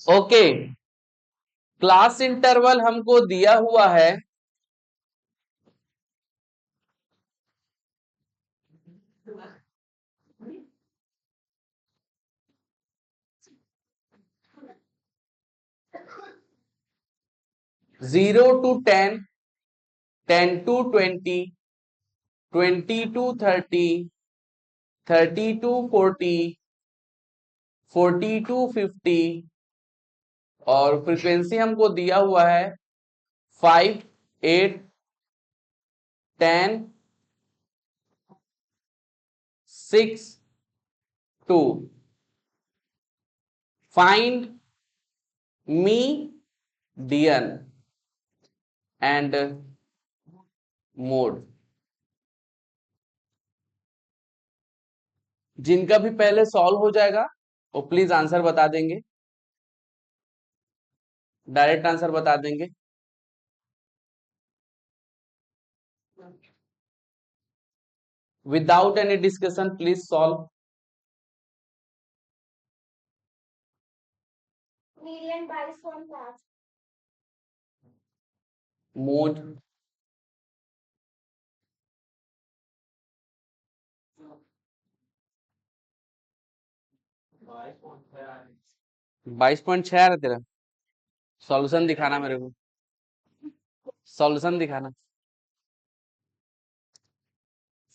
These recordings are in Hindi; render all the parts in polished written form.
ओके, क्लास इंटरवल हमको दिया हुआ है 0 to 10, 10 to 20, 20 to 30, 30 to 40, 40 to 50, और फ्रीक्वेंसी हमको दिया हुआ है 5, 8, 10, 6, 2. Find median and mode. जिनका भी पहले सॉल्व हो जाएगा वो प्लीज आंसर बता देंगे, डायरेक्ट आंसर बता देंगे। Without any discussion please solve. Median 22.5, mode 22.6 आ रहा तेरा। सॉल्यूशन दिखाना मेरे को, सॉल्यूशन दिखाना।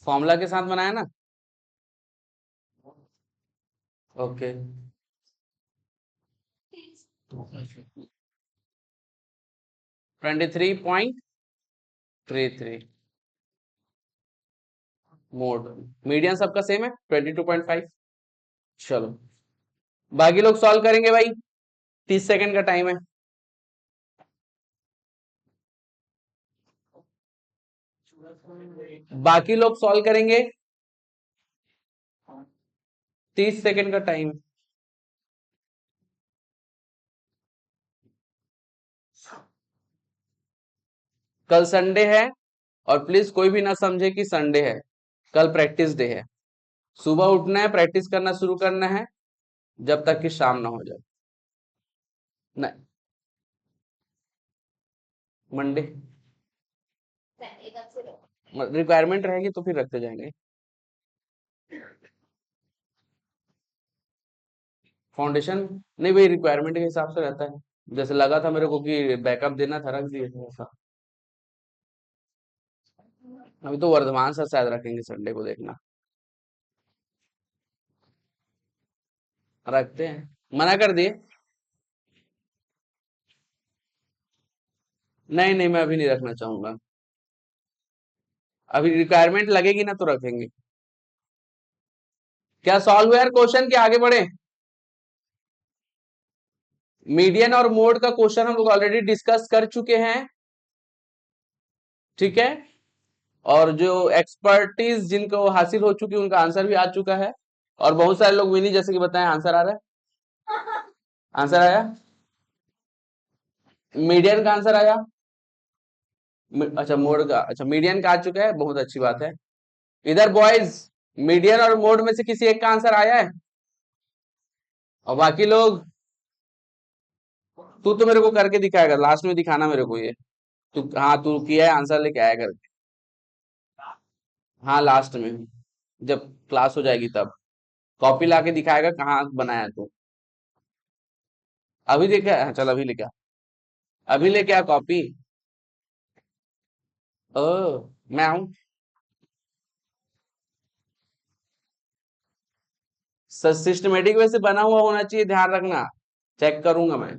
फॉर्मूला के साथ बनाया ना? Okay, 23.33 mode. मीडियन सबका सेम है 22.5। चलो बाकी लोग सॉल्व करेंगे भाई, 30 सेकंड का टाइम है। बाकी लोग सॉल्व करेंगे, 30 सेकंड का टाइम। कल संडे है और प्लीज कोई भी ना समझे कि संडे है, कल प्रैक्टिस डे है। सुबह उठना है, प्रैक्टिस करना शुरू करना है जब तक कि शाम ना हो जाए। नहीं, मंडे रिक्वायरमेंट रहेगी तो फिर रखते जाएंगे। फाउंडेशन नहीं भाई, रिक्वायरमेंट के हिसाब से रहता है। जैसे लगा था मेरे को कि बैकअप देना था, रख दिए थे ऐसा। अभी तो वर्धमान सर शायद रखेंगे संडे को, देखना। रखते हैं, मना कर दिए। नहीं नहीं, मैं अभी नहीं रखना चाहूंगा। अभी रिक्वायरमेंट लगेगी ना तो रखेंगे। क्या सॉल्व हुआ यार क्वेश्चन, के आगे बढ़े? मीडियन और मोड का क्वेश्चन हम लोग ऑलरेडी डिस्कस कर चुके हैं, ठीक है। और जो एक्सपर्टीज जिनको हासिल हो चुकी उनका आंसर भी आ चुका है। और बहुत सारे लोग विनी जैसे कि बताएं आंसर आ रहा है। आंसर आया, मीडियन का आंसर आया। अच्छा मोड का, अच्छा मीडियन का आ चुका है, बहुत अच्छी बात है। इधर बॉयज, मीडियन और मोड में से किसी एक का आंसर आया है? और बाकी लोग, तू तो मेरे को करके दिखाएगा, लास्ट में दिखाना मेरे को ये। तू, हाँ तू किया है, आंसर लेके आया करके। हाँ लास्ट में, जब क्लास हो जाएगी तब कॉपी लाके दिखाएगा कहाँ बनाया तू। अभी लेके आया? हाँ, चल अभी लेके आ, अभी लेके आ कॉपी। ओ, मैं आऊं? सिस्टमेटिक वे से बना हुआ होना चाहिए, ध्यान रखना। चेक करूंगा मैं।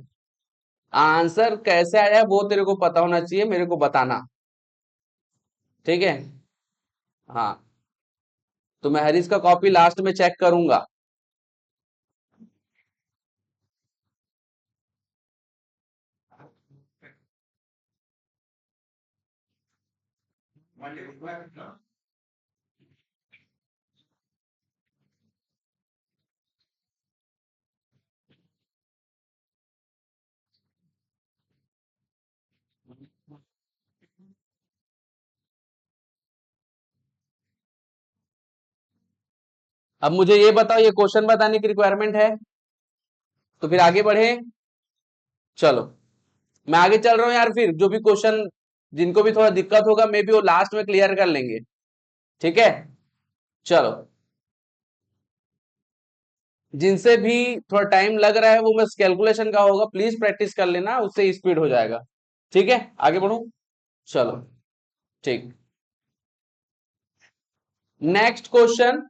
आंसर कैसे आया है वो तेरे को पता होना चाहिए, मेरे को बताना, ठीक है। हाँ, तो मैं हरीश का कॉपी लास्ट में चेक करूंगा। अब मुझे ये बताओ, ये क्वेश्चन बताने की रिक्वायरमेंट है? तो फिर आगे बढ़े। चलो मैं आगे चल रहा हूं यार, फिर जो भी क्वेश्चन जिनको भी थोड़ा दिक्कत होगा मे बी वो लास्ट में क्लियर कर लेंगे। ठीक है, चलो। जिनसे भी थोड़ा टाइम लग रहा है वो बस कैलकुलेशन का होगा, प्लीज प्रैक्टिस कर लेना, उससे स्पीड हो जाएगा। ठीक है, आगे बढ़ू। चलो ठीक। नेक्स्ट क्वेश्चन,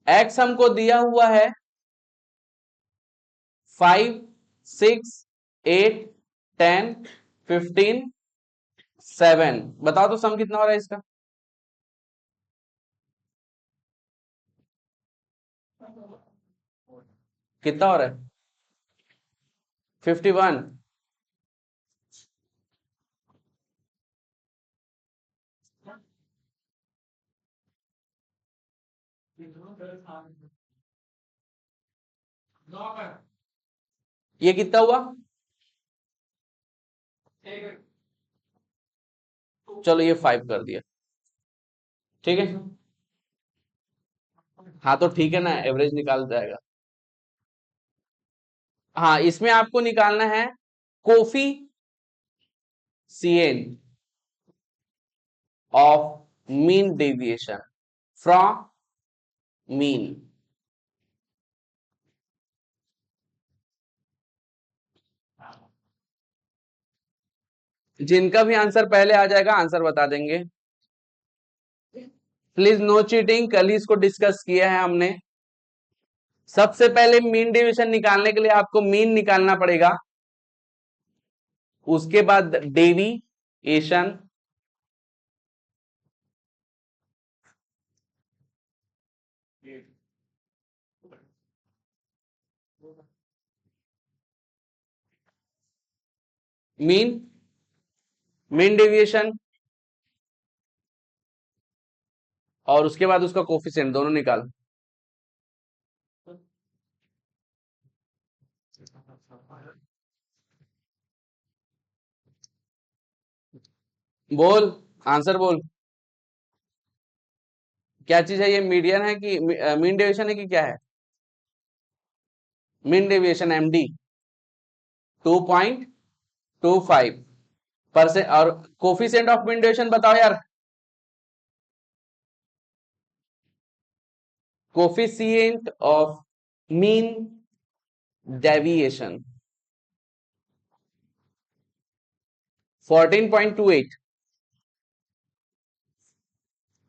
एक्स हमको दिया हुआ है 5, 6, 8, 10, 15, 7। बताओ तो सम कितना हो रहा है इसका? कितना हो रहा है? 51। ये कितना हुआ? चलो ये 5 कर दिया। ठीक है, हाँ तो ठीक है ना, एवरेज निकाल जाएगा। हाँ, इसमें आपको निकालना है coffee CN of mean deviation from mean. जिनका भी आंसर पहले आ जाएगा आंसर बता देंगे। प्लीज नो चीटिंग, कल ही इसको डिस्कस किया है हमने। सबसे पहले मीन डेविएशन निकालने के लिए आपको मीन निकालना पड़ेगा, उसके बाद डेविएशन, मीन, मीन डेविएशन, और उसके बाद उसका कोफिशिएंट दोनों निकाल। बोल, आंसर बोल। क्या चीज है ये? मीडियन है कि मीन डेविएशन है कि क्या है? Mean deviation MD 2.25%। और कोफिशिएंट ऑफ मीन डेविएशन बताओ यार। Coefficient of mean deviation 14.28,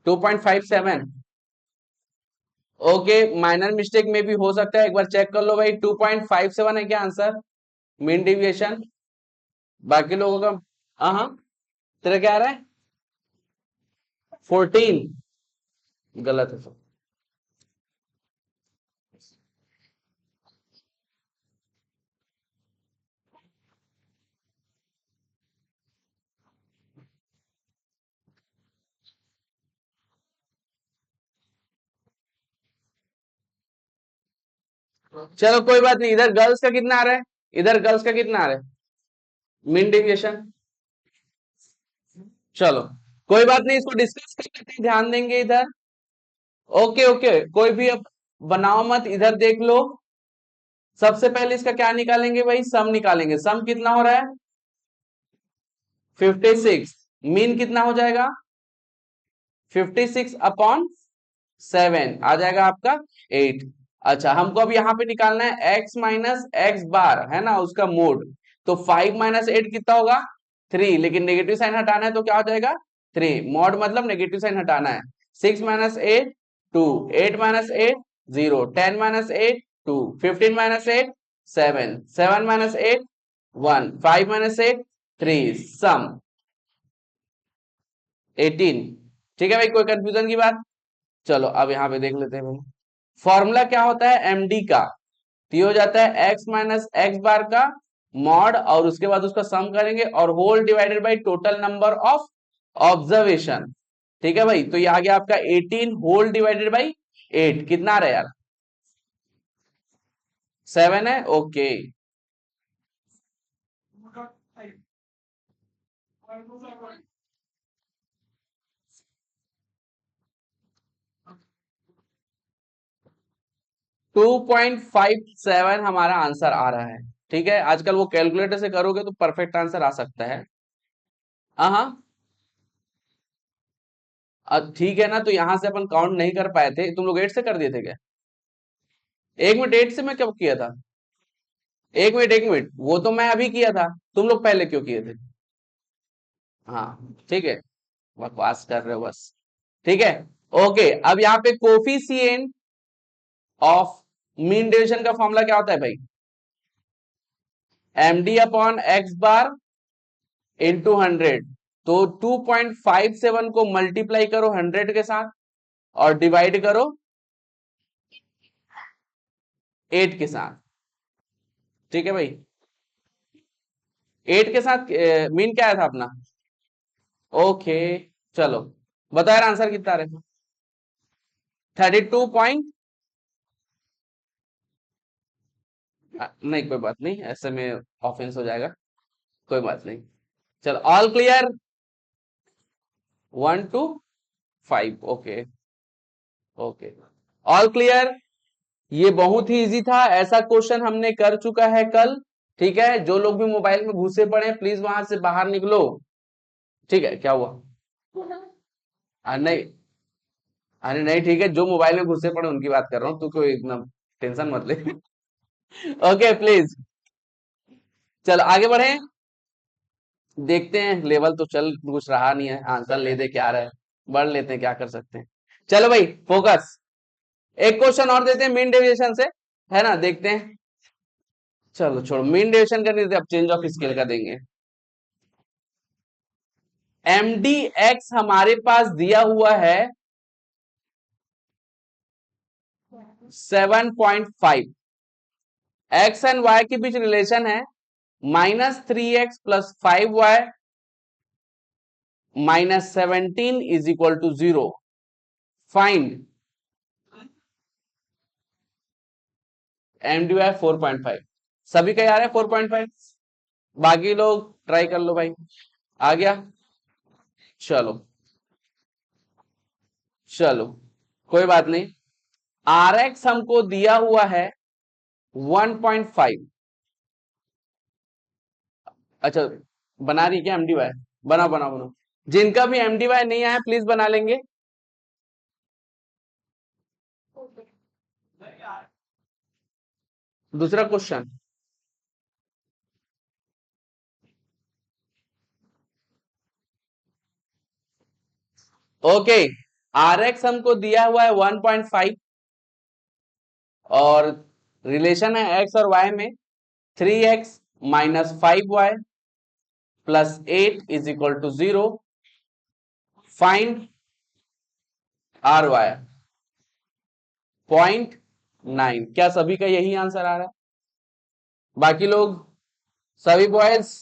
2.57। Okay, minor mistake में भी हो सकता है, एक बार चेक कर लो भाई। 2.57 है क्या आंसर मीन डेविएशन? बाकी लोगों का? हाँ हाँ, तेरा क्या आ रहा है? 14। गलत है सब। चलो कोई बात नहीं, इधर गर्ल्स का कितना आ रहा है? इधर गर्ल्स का कितना आ रहा है मीन डेविएशन? चलो कोई बात नहीं, इसको डिस्कस कर लेते हैं, ध्यान देंगे इधर। ओके ओके, कोई भी अब बनाओ मत, इधर देख लो। सबसे पहले इसका क्या निकालेंगे भाई? सम निकालेंगे। सम कितना हो रहा है? 56। मीन कितना हो जाएगा? 56/7 आ जाएगा आपका 8। अच्छा, हमको अब यहाँ पे निकालना है x माइनस एक्स बार, है ना, उसका मोड। तो 5 - 8 कितना होगा? 3। लेकिन नेगेटिव साइन हटाना है तो क्या हो जाएगा? 3। मॉड मतलब नेगेटिव साइन हटाना है। 6 - 8 2, 8 - 8 0, 10 - 8 2, 15 - 8 7, 7 - 8 1, 5 - 8 3, सम 18। ठीक है भाई, कोई कंफ्यूजन की बात? चलो अब यहाँ पे देख लेते हैं भाई। फॉर्मूला क्या होता है एमडी का? तो ये हो जाता है x माइनस एक्स बार का मॉड, और उसके बाद उसका सम करेंगे, और whole divided by total number of observation. ठीक है भाई, तो ये आ गया आपका 18 होल डिवाइडेड बाई 8। कितना आ रहा है यार? 7 है। ओके, 2.57 हमारा आंसर आ रहा है। ठीक है, आजकल वो कैलकुलेटर से करोगे तो परफेक्ट आंसर आ सकता है। हाँ हाँ, अब ठीक है ना, तो यहां से अपन काउंट नहीं कर पाए थे, तुम लोग 8 से कर दिए थे क्या? 1 मिनट, 8 से मैं कब किया था? 1 मिनट 1 मिनट, वो तो मैं अभी किया था, तुम लोग पहले क्यों किए थे? हाँ ठीक है, बकवास कर रहे हो बस। ठीक है, ओके। अब यहाँ पे कोफिशिएंट ऑफ मीन डेविएशन का फॉर्मूला क्या होता है भाई? md upon x bar into 100। तो 2.57 को मल्टीप्लाई करो 100 के साथ और डिवाइड करो 8 के साथ। ठीक है भाई, 8 के साथ मीन क्या आया था अपना? ओके, चलो बताओ यार आंसर कितना आ रहा है? 32 नहीं कोई बात नहीं, ऐसे में ऑफेंस हो जाएगा, कोई बात नहीं। चलो all clear, 1 to 5, okay okay, all clear. ये बहुत ही इजी था, ऐसा क्वेश्चन हमने कर चुका है कल। ठीक है, जो लोग भी मोबाइल में घुसे पड़े हैं प्लीज वहां से बाहर निकलो। ठीक है, क्या हुआ? नहीं, अरे नहीं ठीक है, जो मोबाइल में घुसे पड़े उनकी बात कर रहा हूँ, तू कोई एकदम टेंशन मत ले। ओके प्लीज, चलो आगे बढ़े, देखते हैं, लेवल तो चल कुछ रहा नहीं है, आंसर ले दे क्या रहा है, बढ़ लेते हैं, क्या कर सकते हैं। चलो भाई फोकस, एक क्वेश्चन और देते हैं मीन डेविएशन से, है ना, देखते हैं। चलो छोड़ो, मीन डेविएशन का नहीं देते, अब चेंज ऑफ स्केल का देंगे। एमडी एक्स हमारे पास दिया हुआ है 7.5। एक्स एंड वाई के बीच रिलेशन है -3x plus 5y -17 is equal to 0। Find M D Y 4.5। सभी का यार है 4.5, बाकी लोग ट्राई कर लो भाई। आ गया, चलो चलो, कोई बात नहीं। आर एक्स हमको दिया हुआ है 1.5। अच्छा, बना रही क्या एमडी वाई? बनाओ बनाओ बनाओ, जिनका भी एमडी वाई नहीं आया प्लीज बना लेंगे। दूसरा क्वेश्चन, ओके। आर एक्स हमको दिया हुआ है 1.5 और रिलेशन है एक्स और वाई में 3x minus 5y plus 8 is equal to 0। Find R Y 0.9। क्या सभी का यही आंसर आ रहा है? बाकी लोग, सभी बॉयज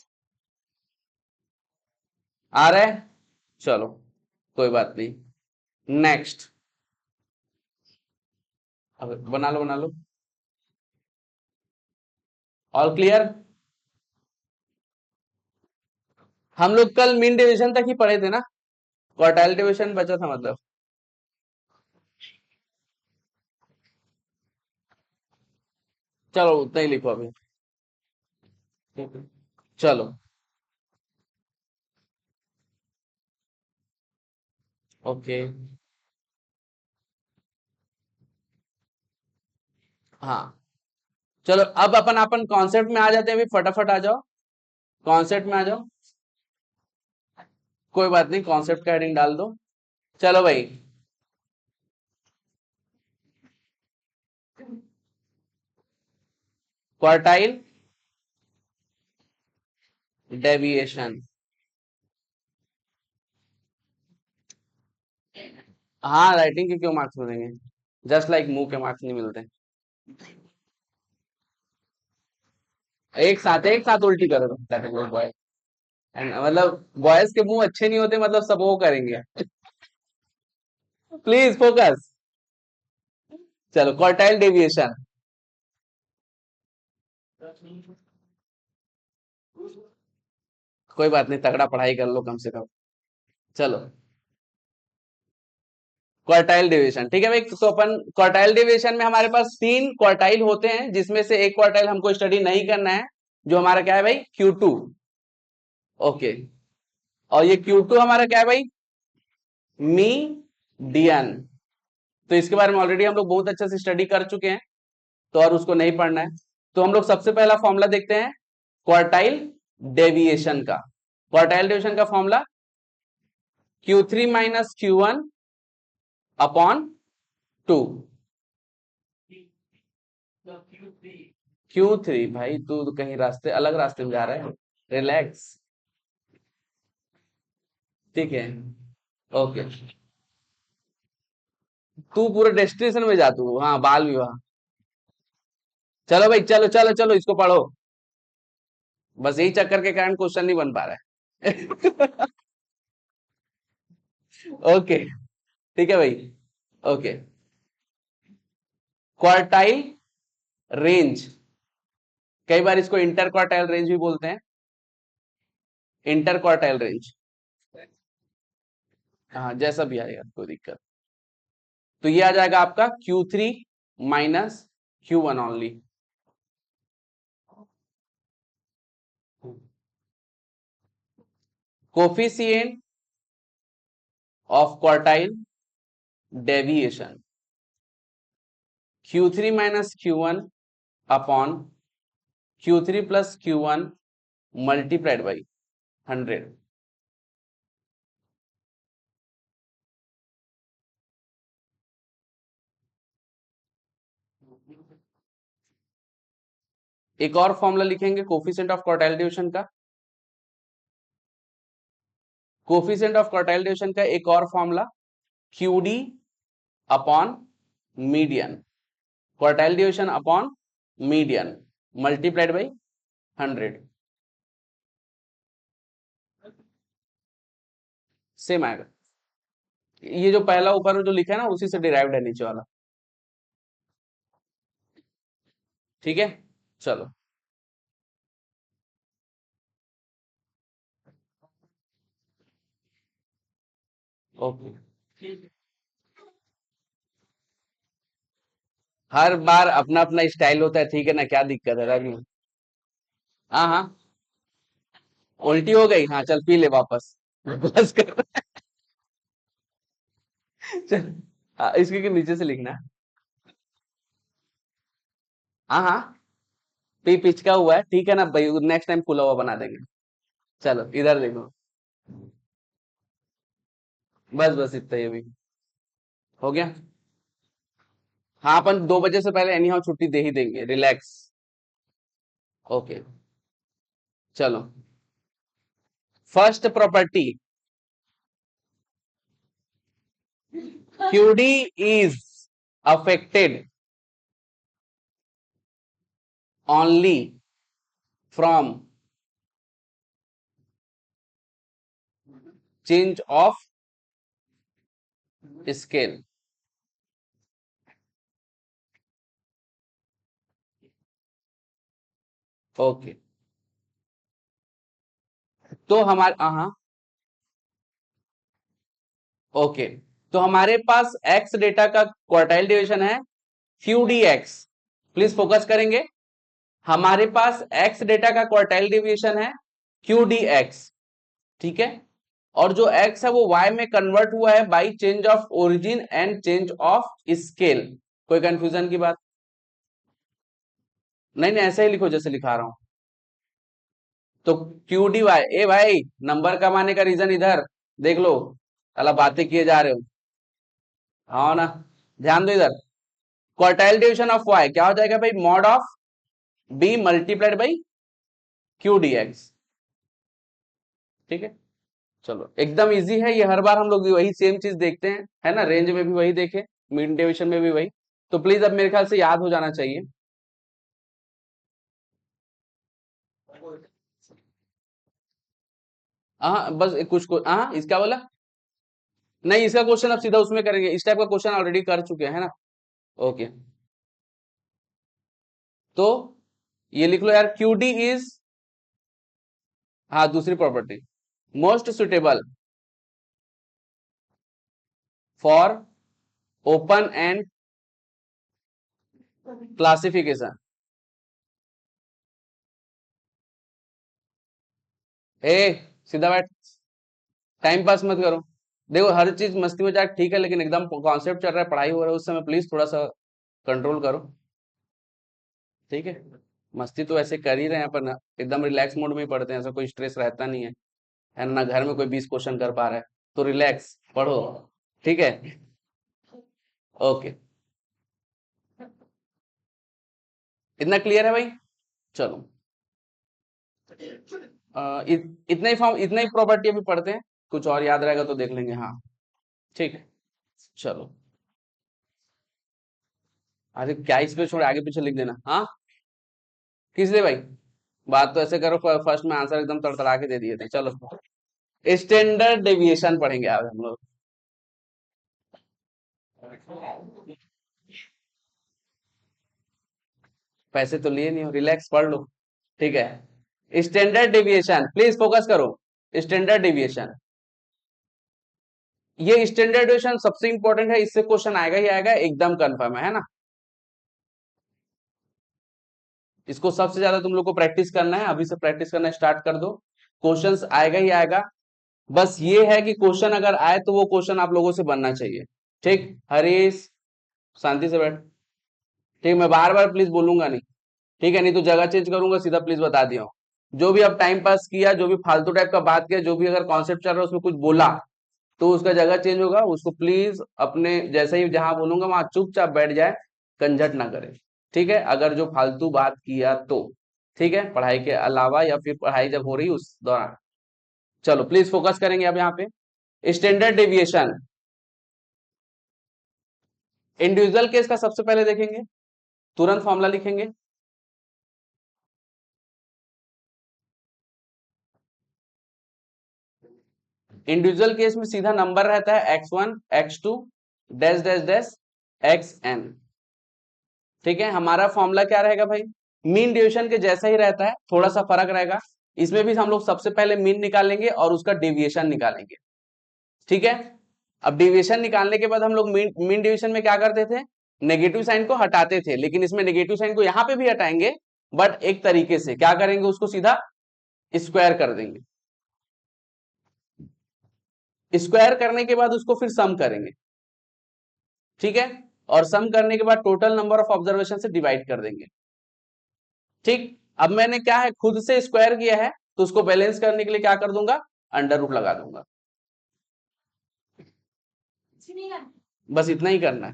आ रहा है? चलो कोई बात नहीं, नेक्स्ट। अब बना लो बना लो, ऑल क्लियर। हम लोग कल मीन डिवीजन तक ही पढ़े थे ना, क्वार्टाइल डिवीजन बचा था मतलब। चलो उतना ही लिखो अभी। ठीक है, चलो ओके। हाँ चलो, अब अपन अपन कॉन्सेप्ट में आ जाते हैं, अभी फटाफट आ जाओ, कॉन्सेप्ट में आ जाओ। कोई बात नहीं, कॉन्सेप्ट का हेडिंग डाल दो। चलो भाई, क्वार्टाइल डेविएशन। हाँ, राइटिंग के क्यों मार्क्स मिलेंगे? जस्ट लाइक मुंह के मार्क्स नहीं मिलते। एक साथ उल्टी करो तुम, बॉय मतलब बॉयज के मुंह अच्छे नहीं होते, मतलब सब वो करेंगे। Please focus. चलो क्वार्टाइल डेविएशन, कोई बात नहीं, तगड़ा पढ़ाई कर लो कम से कम। चलो, क्वार्टाइल डेविएशन, ठीक है भाई। तो अपन क्वार्टाइल डेविएशन में हमारे पास 3 क्वार्टाइल होते हैं, जिसमें से एक क्वार्टाइल हमको स्टडी नहीं करना है, जो हमारा क्या है भाई, Q2। ओके, और ये Q2 हमारा क्या है भाई, मीडियन। तो इसके बारे में ऑलरेडी हम लोग बहुत अच्छे से स्टडी कर चुके हैं, तो और उसको नहीं पढ़ना है। तो हम लोग सबसे पहला फॉर्मूला देखते हैं क्वार्टाइल डेविएशन का। क्वार्टाइल डेविएशन का formula Q3 minus Q1 upon 2। Q3 भाई, तू तो कहीं रास्ते अलग रास्ते में जा रहा है, रिलैक्स। ठीक है, ओके। तू पूरे डेस्टिनेशन में जा तू, हाँ, बाल विवाह। चलो भाई, चलो चलो चलो, इसको पढ़ो। बस यही चक्कर के कारण क्वेश्चन नहीं बन पा रहा है। ओके, ठीक है भाई, ओके। क्वार्टाइल रेंज, कई बार इसको इंटर क्वार्टाइल रेंज भी बोलते हैं, इंटर क्वार्टाइल रेंज। हाँ, जैसा भी आएगा कोई दिक्कत। तो ये आ जाएगा आपका Q3 minus Q1 only. Coefficient of quartile deviation Q3 minus Q1 upon Q3 plus Q1 multiplied by 100। एक और फॉर्मूला लिखेंगे कोफिशिएंट ऑफ क्वार्टाइल डेविएशन का। कोफिशिएंट ऑफ क्वार्टाइल डेविएशन का एक और formula QD upon median, quartile deviation upon median multiplied by 100। Same आएगा, ये जो पहला ऊपर में जो लिखा है ना, उसी से डिराइव्ड है नीचे वाला। ठीक है, चलो। ओके, हर बार अपना अपना स्टाइल होता है, ठीक है ना, क्या दिक्कत है राजू। हाँ हाँ, उल्टी हो गई, हाँ चल पी ले वापस। बस कर। चल, हाँ, इसके के नीचे से लिखना। हाँ हाँ, पी पिचका हुआ है, ठीक है ना भाई, नेक्स्ट टाइम खुला हुआ बना देंगे। चलो इधर देखो, बस बस इतना ही अभी हो गया। हाँ, अपन 2 बजे से पहले एनी हाउ छुट्टी दे ही देंगे, रिलैक्स। ओके, चलो। First property, QD is affected only from change of scale। Okay, तो हमारे, हाँ, ओके, तो हमारे पास एक्स डेटा का क्वार्टाइल डिवीजन है QDX। प्लीज फोकस करेंगे, हमारे पास एक्स डेटा का क्वार्टाइल डिवीजन है QDX, ठीक है। और जो x है वो y में कन्वर्ट हुआ है by change of origin and change of scale. कोई कंफ्यूजन की बात? नहीं नहीं, ऐसे ही लिखो जैसे लिखा रहा हूं। तो QDY, ए भाई, नंबर कमाने का रीजन इधर देख लो, अलग बातें किए जा रहे हो। हाँ ना, ध्यान दो इधर। क्वार्टाइल डिवीजन ऑफ y क्या हो जाएगा भाई, mod of b multiplied by QDX। ठीक है, चलो, एकदम इजी है ये, हर बार हम लोग वही सेम चीज देखते हैं, है ना, रेंज में भी वही देखे, मीन डिवीजन में भी वही। तो प्लीज अब मेरे ख्याल से याद हो जाना चाहिए। हाँ बस कुछ को, हाँ इसका बोला, नहीं इसका क्वेश्चन अब सीधा उसमें करेंगे, इस टाइप का क्वेश्चन ऑलरेडी कर चुके हैं ना। ओके, तो ये लिख लो यार, QD इज हाँ, दूसरी property, most suitable for open end classification. ए सीधा बैठ, टाइम पास मत करो। देखो हर चीज मस्ती मजाक ठीक है, लेकिन एकदम कॉन्सेप्ट चल रहा है, पढ़ाई हो रहा है उस समय प्लीज थोड़ा सा कंट्रोल करो, ठीक है। मस्ती तो ऐसे कर ही रहे हैं अपन, एकदम रिलैक्स मोड में ही पढ़ते हैं, ऐसा कोई स्ट्रेस रहता नहीं है ना, घर में कोई 20 क्वेश्चन कर पा रहा है, तो रिलैक्स पढ़ो, ठीक है। ओके, इतना क्लियर है भाई। चलो, इतना ही फॉर्म, इतना ही प्रॉपर्टी अभी पढ़ते हैं, कुछ और याद रहेगा तो देख लेंगे, हाँ ठीक है। चलो, अरे क्या इस पे छोड़, आगे पीछे लिख देना, हाँ किस लिए भाई, बात तो ऐसे करो, फर्स्ट में आंसर एकदम तड़तड़ा के दे दिए थे। चलो, स्टैंडर्ड डेविएशन पढ़ेंगे आज हम लोग। पैसे तो लिए नहीं हो, रिलैक्स पढ़ लो, ठीक है। स्टैंडर्ड डेविएशन, प्लीज फोकस करो। स्टैंडर्ड डेविएशन, ये स्टैंडर्ड डेविएशन सबसे इंपॉर्टेंट है, इससे क्वेश्चन आएगा ही आएगा, एकदम कंफर्म है ना। इसको सबसे ज्यादा तुम लोग को प्रैक्टिस करना है, अभी से प्रैक्टिस करना स्टार्ट कर दो, क्वेश्चंस आएगा ही आएगा। बस ये है कि क्वेश्चन अगर आए तो वो क्वेश्चन आप लोगों से बनना चाहिए, ठीक। हरीश, शांति से बैठ, ठीक, मैं बार बार प्लीज बोलूंगा नहीं, ठीक है, नहीं तो जगह चेंज करूंगा सीधा, प्लीज बता दिया। जो भी अब टाइम पास किया, जो भी फालतू टाइप का बात किया, जो भी अगर कॉन्सेप्ट चल रहा है उसमें कुछ बोला, तो उसका जगह चेंज होगा, उसको प्लीज अपने जैसे ही जहां बोलूंगा वहां चुपचाप बैठ जाए, कंझट ना करे, ठीक है, अगर जो फालतू बात किया तो, ठीक है, पढ़ाई के अलावा या फिर पढ़ाई जब हो रही उस दौरान। चलो प्लीज फोकस करेंगे अब यहाँ पे, स्टैंडर्ड डेविएशन। इंडिविजुअल केस का सबसे पहले देखेंगे, तुरंत फॉर्मूला लिखेंगे। इंडिविजुअल केस में सीधा नंबर रहता है x1 x2 dash dash dash xn, ठीक है। हमारा फॉर्मूला क्या रहेगा भाई, मीन डेविएशन के जैसा ही रहता है, थोड़ा सा फर्क रहेगा। इसमें भी हम लोग सबसे पहले मीन निकालेंगे और उसका डेविएशन निकालेंगे, ठीक है। अब डेविएशन निकालने के बाद हम लोग मीन डेविएशन में क्या करते थे, नेगेटिव साइन को हटाते थे, लेकिन इसमें नेगेटिव साइन को यहां पे भी हटाएंगे, बट एक तरीके से क्या करेंगे, उसको सीधा स्क्वायर कर देंगे, स्क्वायर करने के बाद उसको फिर सम करेंगे, ठीक है, और सम करने के बाद टोटल नंबर ऑफ ऑब्जर्वेशन से डिवाइड कर देंगे, ठीक। अब मैंने क्या है, खुद से स्क्वायर किया है, तो उसको बैलेंस करने के लिए क्या कर दूंगा, अंडर रूट लगा दूंगा, बस इतना ही करना है।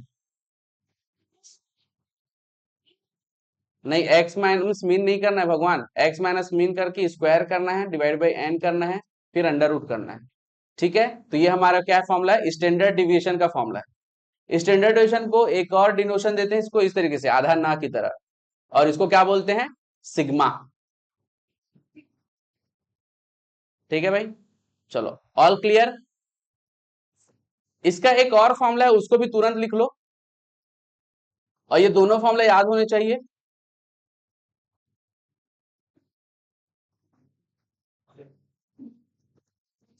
नहीं, एक्स माइनस मीन नहीं करना है भगवान, एक्स माइनस मीन करके स्क्वायर करना है, डिवाइड बाई एन करना है, फिर अंडर रूट करना है, ठीक है। तो ये हमारा क्या फॉर्मूला है, स्टैंडर्ड डिविएशन का फॉर्मूला है। स्टैंडर्ड डिविएशन को एक और डिनोशन देते हैं इसको, इस तरीके से आधा ना की तरह, और इसको क्या बोलते हैं, सिग्मा, ठीक है भाई। चलो, ऑल क्लियर। इसका एक और फॉर्मूला है, उसको भी तुरंत लिख लो, और ये दोनों फॉर्मूला याद होने चाहिए।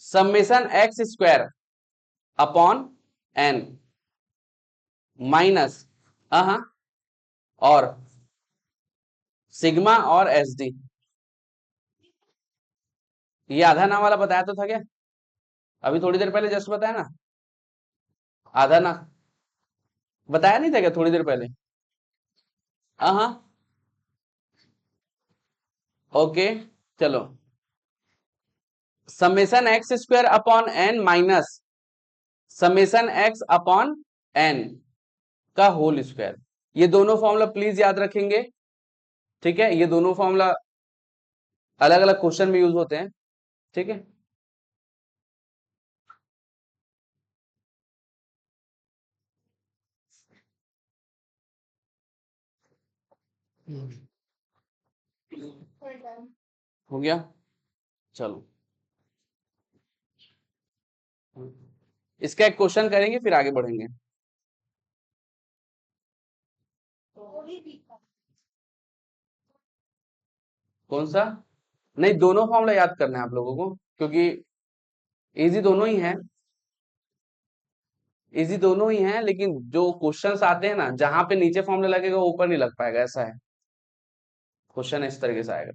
Summation X square upon N minus और सिग्मा और एस डी। ये आधा ना वाला बताया तो था क्या, अभी थोड़ी देर पहले जस्ट बताया ना, आधा ना बताया नहीं था क्या थोड़ी देर पहले, हाँ ओके। चलो, summation X square upon N minus summation X upon N का होल स्क्वायर, ये दोनों फॉर्मूला प्लीज याद रखेंगे, ठीक है। ये दोनों फॉर्मूला अलग अलग क्वेश्चन में यूज होते हैं, ठीक है। हो गया, चलो इसका एक क्वेश्चन करेंगे फिर आगे बढ़ेंगे। कौन सा, नहीं, दोनों फॉर्मूला याद करना है आप लोगों को, क्योंकि इजी दोनों ही है, इजी दोनों ही है, लेकिन जो क्वेश्चंस आते हैं ना जहां पे नीचे फॉर्मूला लगेगा वो ऊपर नहीं लग पाएगा, ऐसा है। क्वेश्चन इस तरीके से आएगा।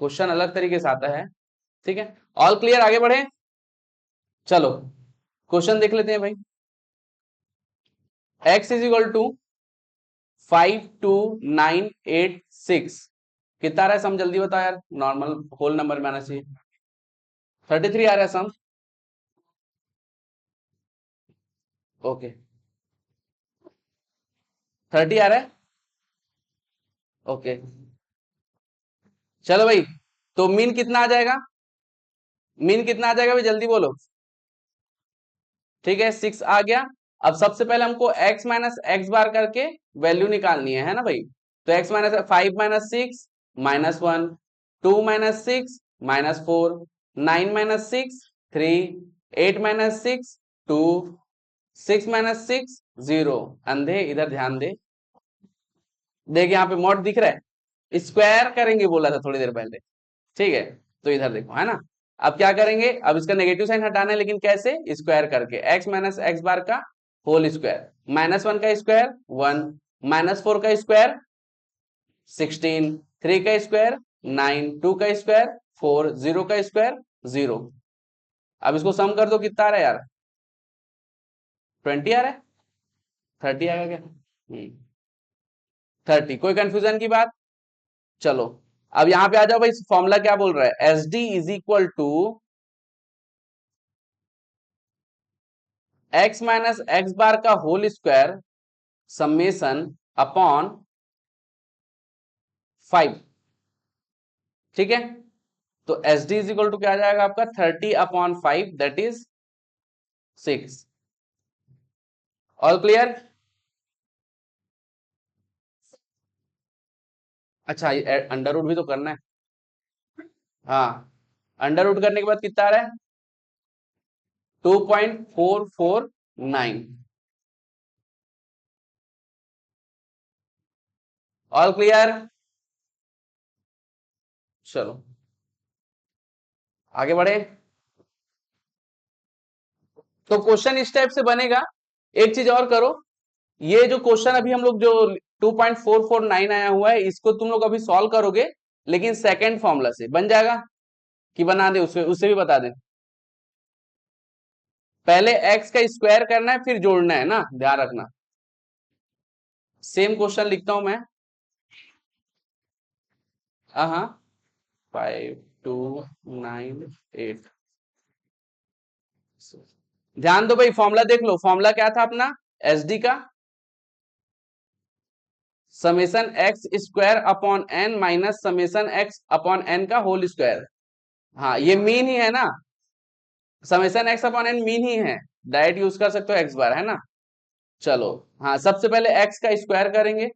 क्वेश्चन अलग तरीके से आता है। ठीक है, ऑल क्लियर, आगे बढ़े। चलो क्वेश्चन देख लेते हैं भाई। x इज इक्वल टू 52986 कितना आ रहा है सम, जल्दी बताओ यार, नॉर्मल होल नंबर में आना चाहिए। 33 आ रहा है सम। ओके, 30 आ रहा है। ओके, चलो भाई, तो मीन कितना आ जाएगा, मीन कितना आ जाएगा भाई, जल्दी बोलो। ठीक है, 6 आ गया। अब सबसे पहले हमको x माइनस एक्स बार करके वैल्यू निकालनी है ना भाई। तो x माइनस 5 - 6 -1, 2 - 6 -4, 9 - 6 3, 8 - 6 2, 6 - 6 0। अंधे इधर ध्यान दे, देख यहाँ पे मॉड दिख रहा है, स्क्वायर करेंगे बोला था थोड़ी देर पहले। ठीक है, तो इधर देखो, है ना। अब क्या करेंगे, अब इसका नेगेटिव साइन हटाना है, लेकिन कैसे, स्क्वायर करके, x माइनस एक्स बार का होल स्क्वायर, -1 का स्क्वायर 1, -4 का स्क्वायर 16, 3 का स्क्वायर 9, 2 का स्क्वायर 4, 0 का स्क्वायर 0। अब इसको सम कर दो, कितना आ रहा है यार, 20 आ रहा है। 30 आएगा क्या, 30, कोई कंफ्यूजन की बात। चलो अब यहां पे आ जाओ भाई, फॉर्मूला क्या बोल रहा है, S D is equal to x minus x bar का होल स्क्वायर समेसन अपॉन 5। ठीक है, तो S D is equal to क्या आ जाएगा आपका, 30/5, दैट इज 6। All clear. अच्छा, अंडर रूट भी तो करना है। हाँ, अंडर रूट करने के बाद कितना आ रहा है, 2.449। All clear. चलो आगे बढ़े। तो क्वेश्चन इस टाइप से बनेगा। एक चीज और करो, ये जो क्वेश्चन अभी हम लोग जो 2.449 आया हुआ है, इसको तुम लोग अभी सॉल्व करोगे, लेकिन सेकंड फॉर्मूला से बन जाएगा कि बना दे, उससे उससे भी बता दे। पहले x का स्क्वायर करना है, फिर जोड़ना है ना, ध्यान रखना। सेम क्वेश्चन लिखता हूं मैं। हाँ, 5298। ध्यान दो भाई, फॉर्मूला देख लो, फॉर्मूला क्या था अपना, एस डी का summation X square upon N minus summation X upon N का होल स्क्वायर। हाँ, ये मीन ही है ना, summation X upon N mean ही है, डायरेक्ट यूज कर सकते हो एक्स बार, है ना। चलो, हाँ, सबसे पहले एक्स का स्क्वायर करेंगे,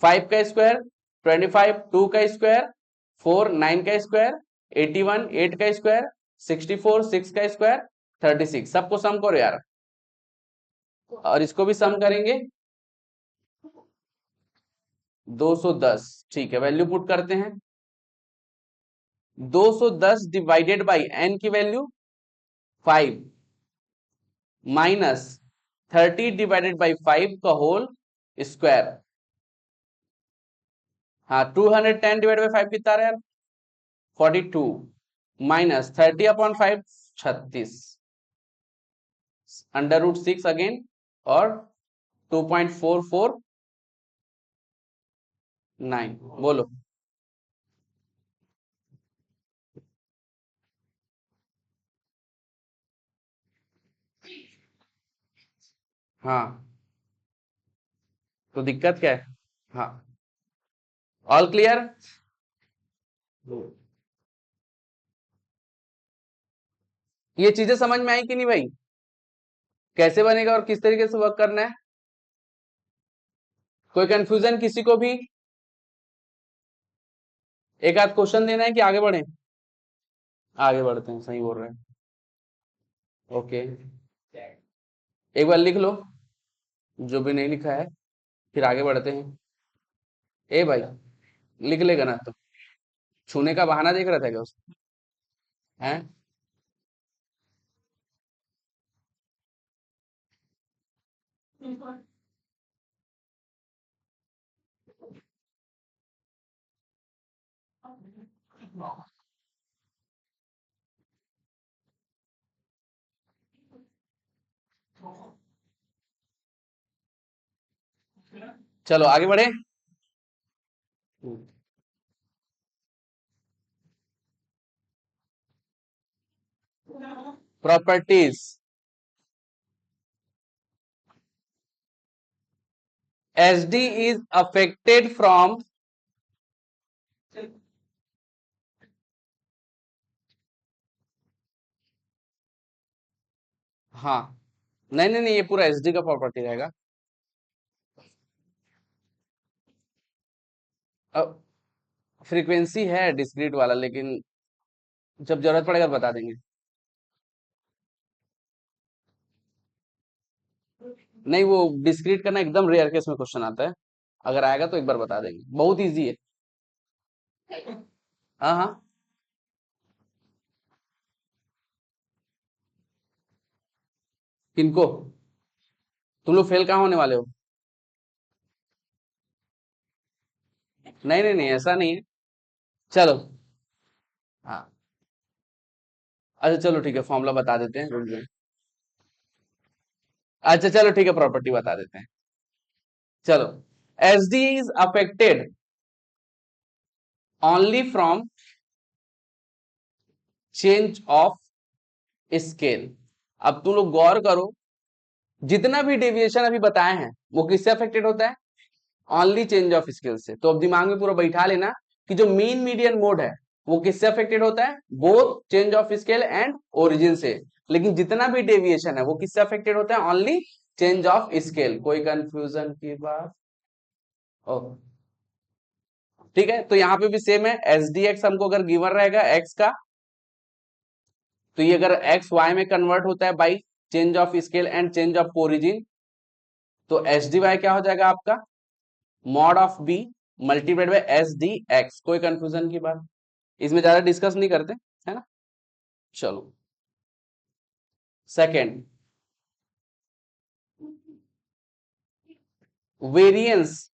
5 का स्क्वायर 25, 2 का स्क्वायर 4, 9 का स्क्वायर 81, 8 का स्क्वायर 64, 6 का स्क्वायर 36। सबको सम करो यार, और इसको भी सम करेंगे, 210। ठीक है, वैल्यू पुट करते हैं, 210 डिवाइडेड बाई एन की वैल्यू 5 माइनस 30 डिवाइडेड बाई 5 का होल स्क्वायर। हाँ, 210 डिवाइडेड बाई 5 कितना आ रहा है यार, 42 माइनस 30/5 36, अंडर रूट 6 अगेन, और 2.449। बोलो। हाँ, तो दिक्कत क्या है। हाँ, ऑल क्लियर। ये चीजें समझ में आई कि नहीं भाई, कैसे बनेगा और किस तरीके से वर्क करना है। कोई कंफ्यूजन किसी को भी, एक आध क्वेश्चन देना है कि आगे बढ़े। आगे बढ़ते हैं, सही बोल रहे हैं। ओके, एक बार लिख लो, जो भी नहीं लिखा है फिर आगे बढ़ते हैं। ए भाई, लिख लेगा ना तो? छूने का बहाना देख रहा था क्या उसको? हैं? चलो आगे बढ़े। Properties. S D is affected from. हाँ, नहीं नहीं नहीं, ये पूरा एस डी का प्रॉपर्टी रहेगा। अब फ्रीक्वेंसी है डिस्क्रीट वाला, लेकिन जब जरूरत पड़ेगा तो बता देंगे। नहीं, वो डिस्क्रीट करना एकदम रेयर केस में क्वेश्चन आता है। अगर आएगा तो एक बार बता देंगे, बहुत इजी है। हाँ हाँ। किनको? तुम लोग फेल कहाँ होने वाले हो? नहीं नहीं नहीं, ऐसा नहीं है। चलो। हाँ। अच्छा चलो ठीक है, फॉर्मूला बता देते हैं, रुक जाओ। अच्छा चलो ठीक है, प्रॉपर्टी बता देते हैं। चलो, S D is affected only from change of scale. अब तुम लोग गौर करो, जितना भी डेविएशन अभी बताए हैं वो किससे अफेक्टेड होता है? ओनली चेंज ऑफ स्केल से। तो अब दिमाग में पूरा बैठा लेना कि जो मीन मीडियन मोड है वो किससे अफेक्टेड होता है? Both change of scale and origin से। लेकिन जितना भी डेविएशन है वो किससे अफेक्टेड होता है? Only change of scale. कोई कंफ्यूजन की बात? ओ, ठीक है, तो यहाँ पे भी सेम है। एस डी एक्स हमको अगर गिवन रहेगा एक्स का, तो ये अगर एक्स वाई में कन्वर्ट होता है by change of scale and change of origin, तो एस डी वाई क्या हो जाएगा आपका? Mod of B multiplied by S D X. कोई कंफ्यूजन की बात? इसमें ज्यादा डिस्कस नहीं करते, है ना? चलो, सेकंड, वेरिएंस।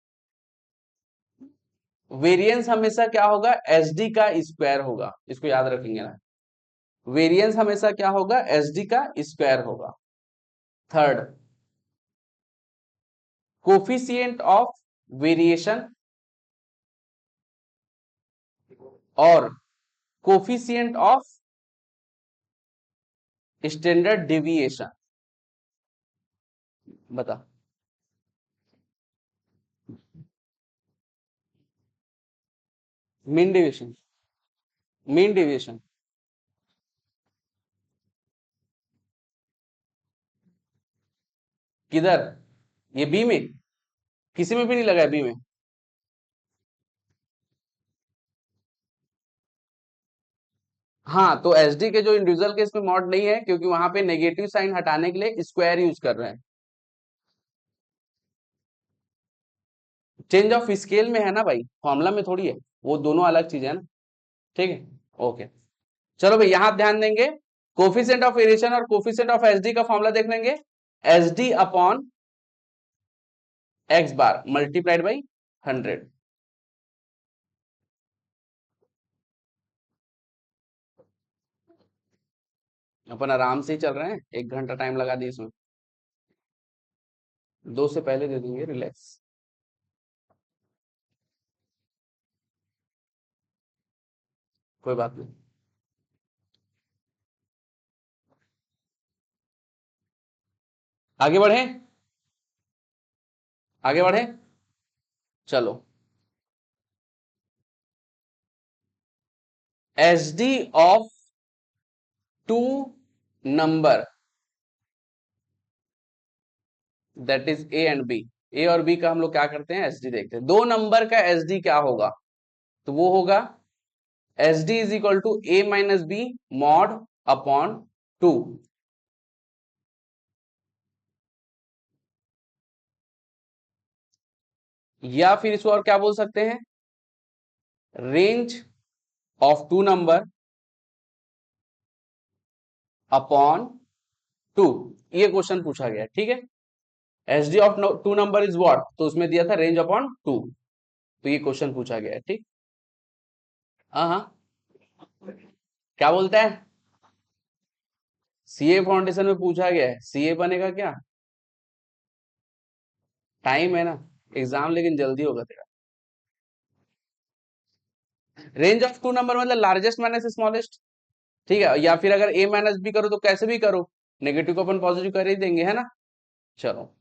वेरिएंस हमेशा क्या होगा? एस डी का स्क्वायर होगा, इसको याद रखेंगे ना। वेरिएंस हमेशा क्या होगा? एस डी का स्क्वायर होगा। थर्ड, कोफिशिएंट ऑफ वेरिएशन और कोफिशिएंट ऑफ स्टैंडर्ड डेविएशन। बता। Mean deviation. मीन डेविएशन किधर? ये बी में? किसी में भी नहीं लगा है बी में। हाँ, तो एसडी के जो इंडिविजुअल केस में मॉड नहीं है, क्योंकि वहां पे नेगेटिव साइन हटाने के लिए स्क्वायर यूज कर रहे हैं। चेंज ऑफ स्केल में है ना भाई, फॉर्मूला में थोड़ी है। वो दोनों अलग चीज है ना। ठीक है, ओके। चलो भाई, यहां ध्यान देंगे। कोफिशिएंट ऑफ वेरिएशन और कोफिशिएंट ऑफ एसडी का फॉर्मूला देख लेंगे। SD upon x bar multiplied by 100। अपन आराम से ही चल रहे हैं, 1 घंटा टाइम लगा दी इसमें। 2 से पहले दे देंगे, रिलैक्स। कोई बात नहीं। आगे बढ़े, आगे बढ़े। चलो, S D of two number, that is A and B. A और बी का हम लोग क्या करते हैं? एस डी देखते हैं। दो नंबर का एस डी क्या होगा? तो वो होगा S D is equal to A minus B mod upon 2। या फिर इसको और क्या बोल सकते हैं, range of two number upon two, ये क्वेश्चन पूछा गया है, ठीक है। H D of two number is what, तो उसमें दिया था रेंज अपॉन टू, तो ये क्वेश्चन पूछा गया है, ठीक। हाँ हाँ, क्या बोलता है, सीए फाउंडेशन में पूछा गया है, सीए बनेगा क्या, टाइम है ना, एग्जाम लेकिन जल्दी होगा तेरा। रेंज ऑफ टू नंबर मतलब लार्जेस्ट माइनस स्मॉलेस्ट, ठीक है, या फिर अगर ए माइनस बी करो तो कैसे भी करो, नेगेटिव को अपन पॉजिटिव कर ही देंगे, है ना। चलो,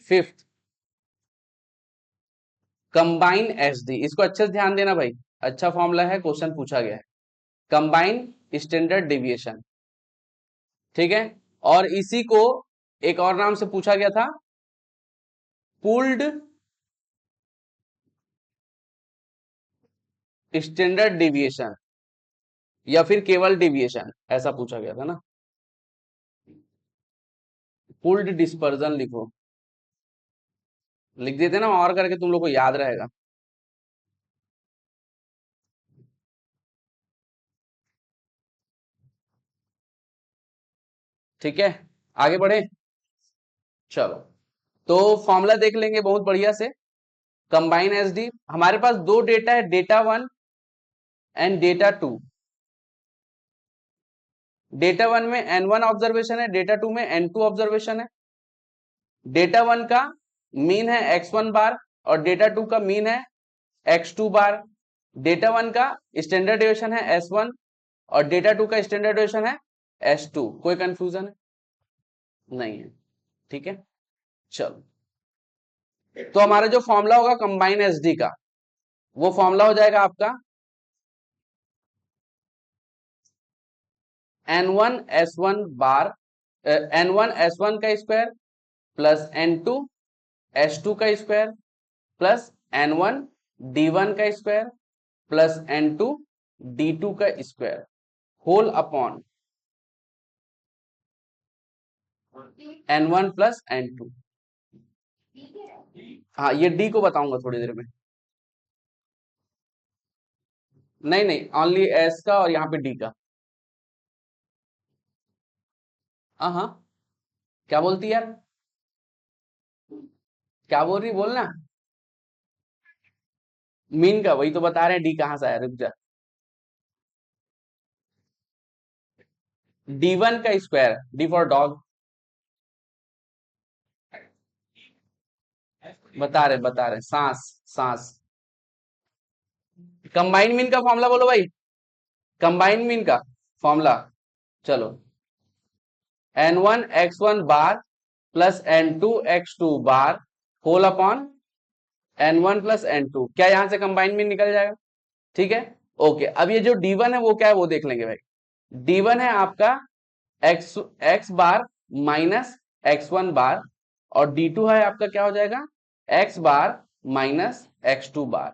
फिफ्थ, कंबाइन एसडी, इसको अच्छे से ध्यान देना भाई, अच्छा फॉर्मूला है, क्वेश्चन पूछा गया है, कंबाइन स्टैंडर्ड डेविएशन, ठीक है। और इसी को एक और नाम से पूछा गया था, पूल्ड स्टैंडर्ड डेविएशन, या फिर केवल डेविएशन, ऐसा पूछा गया था ना। पूल्ड डिस्पर्जन लिखो, लिख देते ना और करके, तुम लोग को याद रहेगा। ठीक है, आगे बढ़े, चलो, तो फॉर्मूला देख लेंगे बहुत बढ़िया से। कंबाइन एसडी, हमारे पास दो डेटा है, data one and data two. Data one में n1 ऑब्जर्वेशन है, डेटा टू में n2 ऑब्जर्वेशन है। डेटा वन का मीन है x1 बार और डेटा टू का मीन है x2 बार। डेटा वन का स्टैंडर्ड डेविएशन है s1 और डेटा टू का स्टैंडर्ड डेविएशन है s2। कोई कंफ्यूजन है, नहीं है, ठीक है। चलो, तो हमारा जो फॉर्मूला होगा कंबाइन एसडी का, वो फॉर्मूला हो जाएगा आपका n1 s1 बार, n1 s1 का स्क्वायर प्लस n2 s2 का स्क्वायर प्लस n1 d1 का स्क्वायर प्लस n2 d2 का square whole upon n1 plus n2। हाँ, ये d को बताऊंगा थोड़ी देर में, नहीं नहीं, ओनली s का और यहाँ पे d का। हाँ हाँ, क्या बोलती है यार, क्या बोल रही, बोलना। मीन का वही तो बता रहे हैं, डी कहाँ से आया, रुक जा। d1 का स्क्वायर, डी फॉर डॉग, बता रहे सांस, सांस। कंबाइन मीन का फॉर्मूला बोलो भाई, कंबाइन मीन का फॉर्मूला, चलो, n1 x1 bar plus n2 x2 bar whole upon n1 plus n2, क्या यहां से कंबाइन मीन निकल जाएगा, ठीक है। ओके, अब ये जो d1 है वो क्या है वो देख लेंगे भाई। d1 है आपका x बार माइनस x1 बार और d2 है आपका क्या हो जाएगा x बार माइनस x2 बार,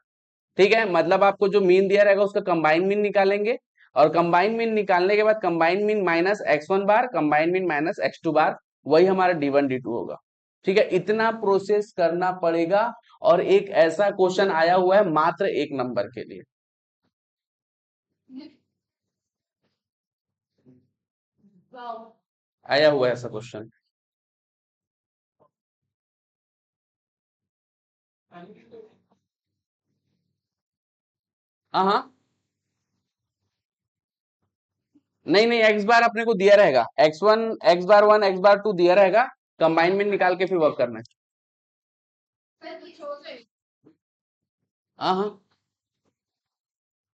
ठीक है। मतलब आपको जो मीन दिया रहेगा उसका कंबाइन मीन निकालेंगे, और कंबाइन मीन निकालने के बाद कंबाइन मीन माइनस x1 बार, कंबाइन मीन माइनस x2 बार, वही हमारा d1 d2 होगा, ठीक है। इतना प्रोसेस करना पड़ेगा, और एक ऐसा क्वेश्चन आया हुआ है मात्र एक नंबर के लिए, आया हुआ है ऐसा क्वेश्चन। हाँ हाँ, नहीं नहीं, एक्स बार अपने को दिया रहेगा, x1 x बार 2 दिया रहेगा, कंबाइन में निकाल के फिर वर्क करना है। हाँ हाँ,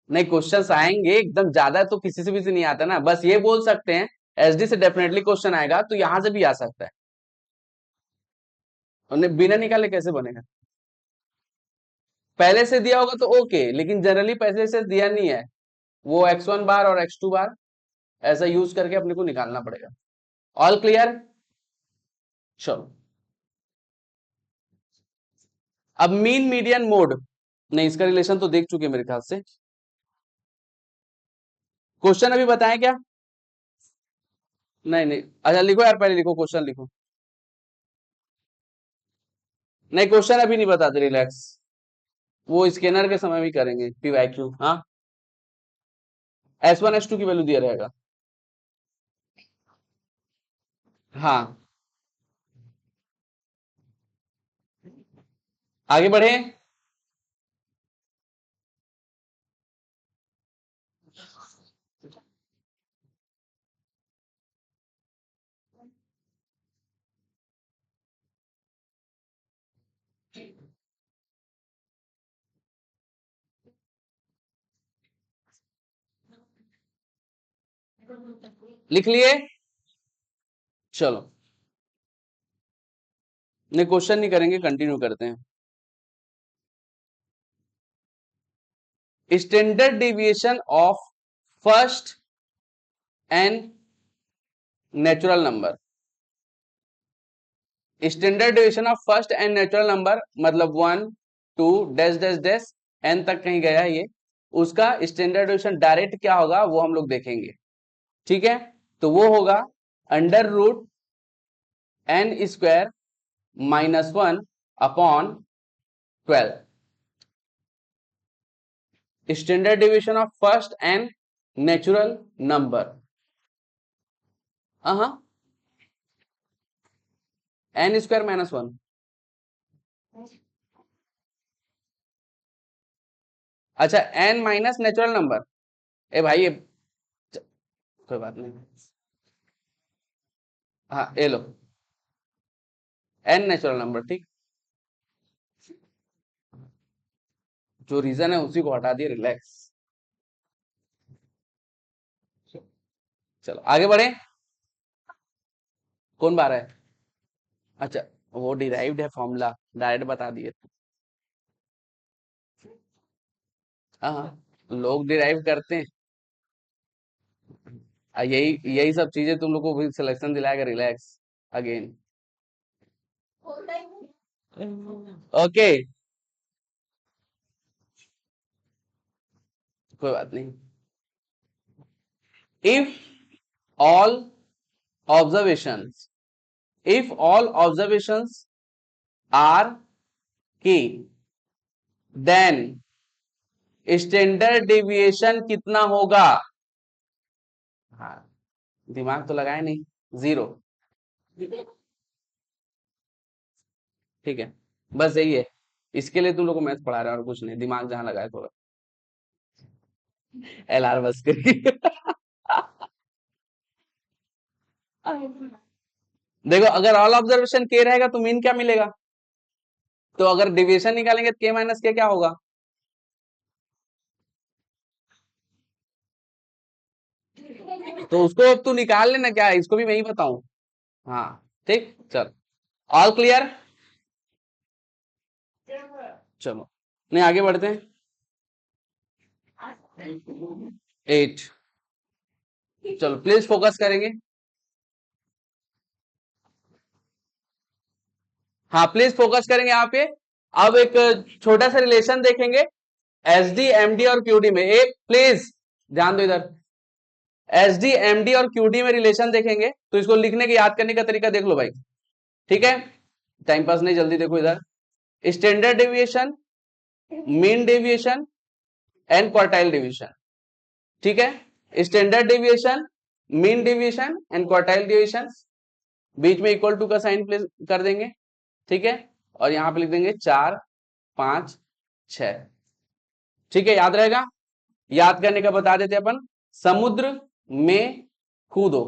नहीं क्वेश्चंस आएंगे एकदम, ज्यादा तो किसी से भी से नहीं आता ना, बस ये बोल सकते हैं एसडी से डेफिनेटली क्वेश्चन आएगा, तो यहां से भी आ सकता है, उन्हें बिना निकाले कैसे बनेगा, पहले से दिया होगा तो ओके, लेकिन जनरली पहले से दिया नहीं है, वो x1 बार और x2 बार ऐसा यूज करके अपने को निकालना पड़ेगा। ऑल क्लियर, चलो, अब मीन मीडियन मोड, नहीं इसका रिलेशन तो देख चुके मेरे ख्याल से, क्वेश्चन अभी बताएं क्या, नहीं नहीं, अच्छा लिखो यार, पहले लिखो क्वेश्चन लिखो। नहीं, क्वेश्चन अभी नहीं बताते, रिलैक्स। वो स्कैनर के समय भी करेंगे पीवाईक्यू। हाँ, S1 S2 की वैल्यू दिया रहेगा। हाँ, आगे बढ़े। लिख लिए? चलो, नहीं क्वेश्चन नहीं करेंगे, कंटिन्यू करते हैं। Standard deviation of first and natural number. Standard deviation of first and natural number मतलब 1 2 डैश डैश डैश एन तक कहीं गया है ये, उसका स्टैंडर्ड डेविएशन डायरेक्ट क्या होगा वो हम लोग देखेंगे। ठीक है, तो वो होगा under root N square minus 1 upon 12 standard deviation of first and natural number. हाँ, एन स्क्वायर माइनस 1। अच्छा, एन माइनस नेचुरल नंबर। ए भाई ये कोई बात नहीं। हाँ, ये लो, एन नेचुरल नंबर। ठीक, जो रीजन है उसी को हटा दिए, रिलैक्स। चलो आगे बढ़े। कौन बार है? अच्छा, वो डिराइव्ड है फॉर्मूला, डायरेक्ट बता दिए। हाँ हाँ, लोग डिराइव करते हैं। यही यही सब चीजें तुम लोग को भी सिलेक्शन दिलाएगा, रिलैक्स अगेन। होता ही नहीं। ओके, कोई बात नहीं। If all observations if all observations are K, then standard deviation कितना होगा? हाँ, दिमाग तो लगाए नहीं, 0। ठीक है, बस यही है। इसके लिए तुम लोग को मैथ पढ़ा रहे हैं और कुछ नहीं, दिमाग जहां लगाए थोड़ा। LR बस करिए। देखो, अगर ऑल ऑब्जर्वेशन के रहेगा तो मीन क्या मिलेगा? तो अगर डिविएशन निकालेंगे तो के माइनस के क्या होगा? तो उसको अब तू निकाल लेना, क्या है इसको भी मैं ही बताऊं? हाँ, ठीक, चल, ऑल क्लियर। चलो, नहीं आगे बढ़ते हैं। 8। चलो प्लीज फोकस करेंगे। हाँ, प्लीज फोकस करेंगे यहाँ पे। अब एक छोटा सा रिलेशन देखेंगे एसडी एमडी और क्यूडी में। एक प्लीज ध्यान दो इधर, एसडी एमडी और क्यूडी में रिलेशन देखेंगे, तो इसको लिखने के याद करने का तरीका देख लो भाई। ठीक है, टाइम पास नहीं, जल्दी देखो इधर। Standard deviation, mean deviation and quartile deviation. ठीक है, standard deviation, mean deviation and quartile deviation, बीच में इक्वल टू का साइन प्लेस कर देंगे। ठीक है, और यहां पे लिख देंगे 4 5 6। ठीक है, याद रहेगा। याद करने का बता देते अपन, समुद्र में कूदो।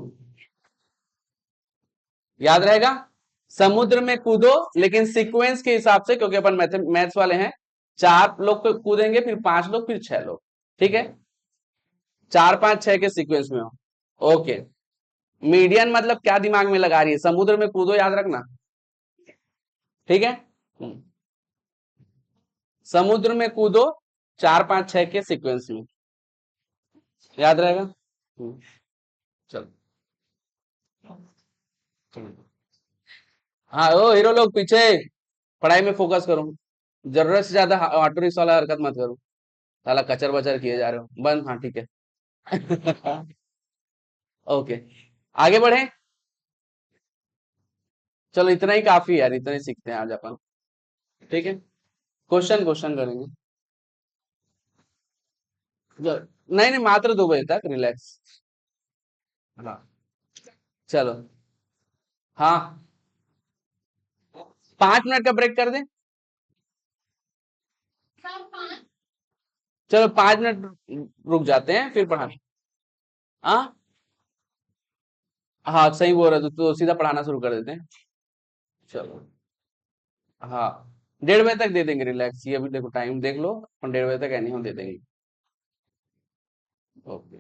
याद रहेगा, समुद्र में कूदो, लेकिन सीक्वेंस के हिसाब से, क्योंकि अपन मैथ्स वाले हैं। 4 लोग कूदेंगे, फिर 5 लोग, फिर 6 लोग। ठीक है, 4 5 6 के सीक्वेंस में हो। ओके, मीडियन मतलब क्या दिमाग में लगा रही है? समुद्र में कूदो, याद रखना। ठीक है, समुद्र में कूदो 4 5 6 के सीक्वेंस में, याद रहेगा। चलो, हाँ ओ हीरो लोग पीछे, पढ़ाई में फोकस करो। जरूरत से ज्यादा ऑटो रिक्शा वाला हरकत मत करो, साला कचर बचर किए जा रहे हो, बंद। हाँ ठीक है। ओके, आगे बढ़े। चलो इतना ही काफी है यार, इतना ही सीखते हैं आज अपन। ठीक है, क्वेश्चन क्वेश्चन करेंगे। नहीं नहीं, मात्र 2 बजे तक रिलैक्स। हाँ चलो। हाँ 5 मिनट का ब्रेक कर दें। सर 5। चलो 5 मिनट रुक जाते हैं फिर पढ़ा। हाँ हाँ सही बोल रहे हो, तो सीधा पढ़ाना शुरू कर देते हैं। चलो। हाँ 1:30 बजे तक दे देंगे रिलैक्स, ये अभी देखो टाइम देख लो, हम 1:30 बजे तक एनी हम दे देंगे। ओके।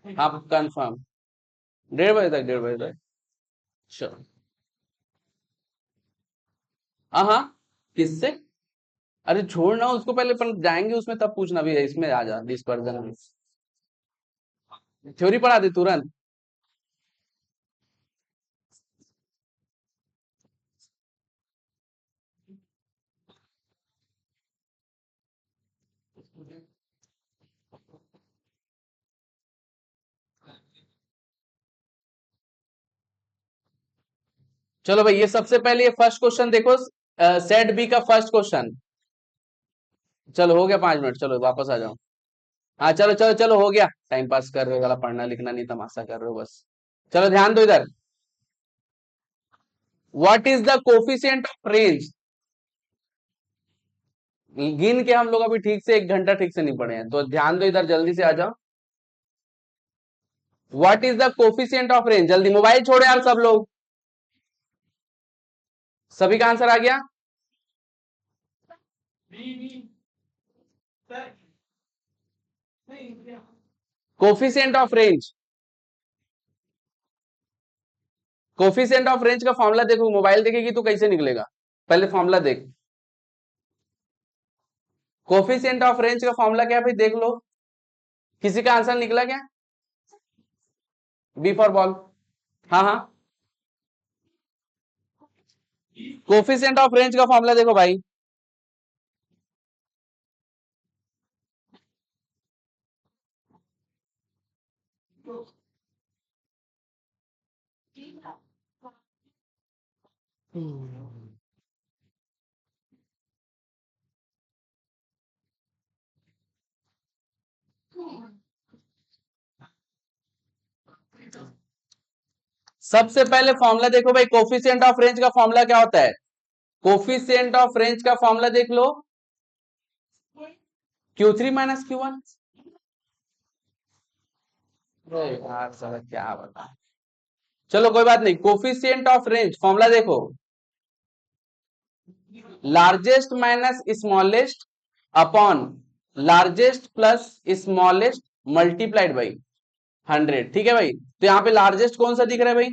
हाँ कंफर्म, 1:30 बजे तक, 1:30 बजे तक। चलो। हाँ हाँ किससे? अरे छोड़ना उसको, पहले अपन जाएंगे उसमें तब पूछना भी है, इसमें आ जा डिस्पर्जन में। थ्योरी पढ़ा दे तुरंत। चलो भाई, ये सबसे पहले ये फर्स्ट क्वेश्चन देखो, सेट बी का फर्स्ट क्वेश्चन। चलो हो गया 5 मिनट, चलो वापस आ जाओ। हाँ चलो चलो चलो, हो गया, टाइम पास कर रहे हो वाला, पढ़ना लिखना नहीं, तमाशा कर रहे हो बस। चलो ध्यान दो इधर। What is the coefficient of range? गिन के हम लोग अभी ठीक से 1 घंटा ठीक से नहीं पढ़े हैं, तो ध्यान दो इधर, जल्दी से आ जाओ। What is the coefficient of range? जल्दी, मोबाइल छोड़ो यार सब लोग। सभी का आंसर आ गया? Coefficient of range, coefficient of range का फॉर्मूला देखो, मोबाइल देखेगी तो कैसे निकलेगा, पहले फॉर्मूला देख। कोफिशिएंट ऑफ रेंज का फॉर्मूला क्या है भाई, देख लो। किसी का आंसर निकला क्या? B for ball. हाँ हाँ, कोफिशिएंट ऑफ रेंज का फॉर्मूला देखो भाई। सबसे पहले फॉर्मूला देखो भाई, कोफिशिएंट ऑफ रेंज का फॉर्मूला क्या होता है? कोफिशिएंट ऑफ रेंज का फॉर्मूला देख लो, Q3 माइनस Q1। यार साला क्या बता। चलो कोई बात नहीं, कोफिशिएंट ऑफ रेंज फॉर्मूला देखो, largest minus smallest upon largest plus smallest multiplied by 100। ठीक है भाई, तो यहां पे लार्जेस्ट कौन सा दिख रहा है भाई?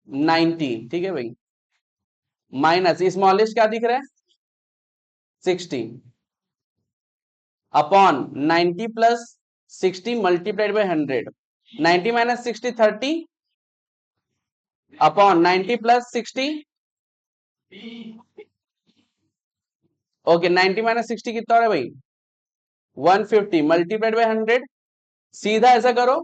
90। ठीक है भाई, माइनस स्मॉलेस्ट क्या दिख रहा है? 60 upon 90 plus 60 multiplied by 100। 90 minus 60 30 upon 90 plus 60। Okay 90 minus 60 कितना हो रहा है भाई? 150 मल्टीप्लाइड बाई 100। सीधा ऐसा करो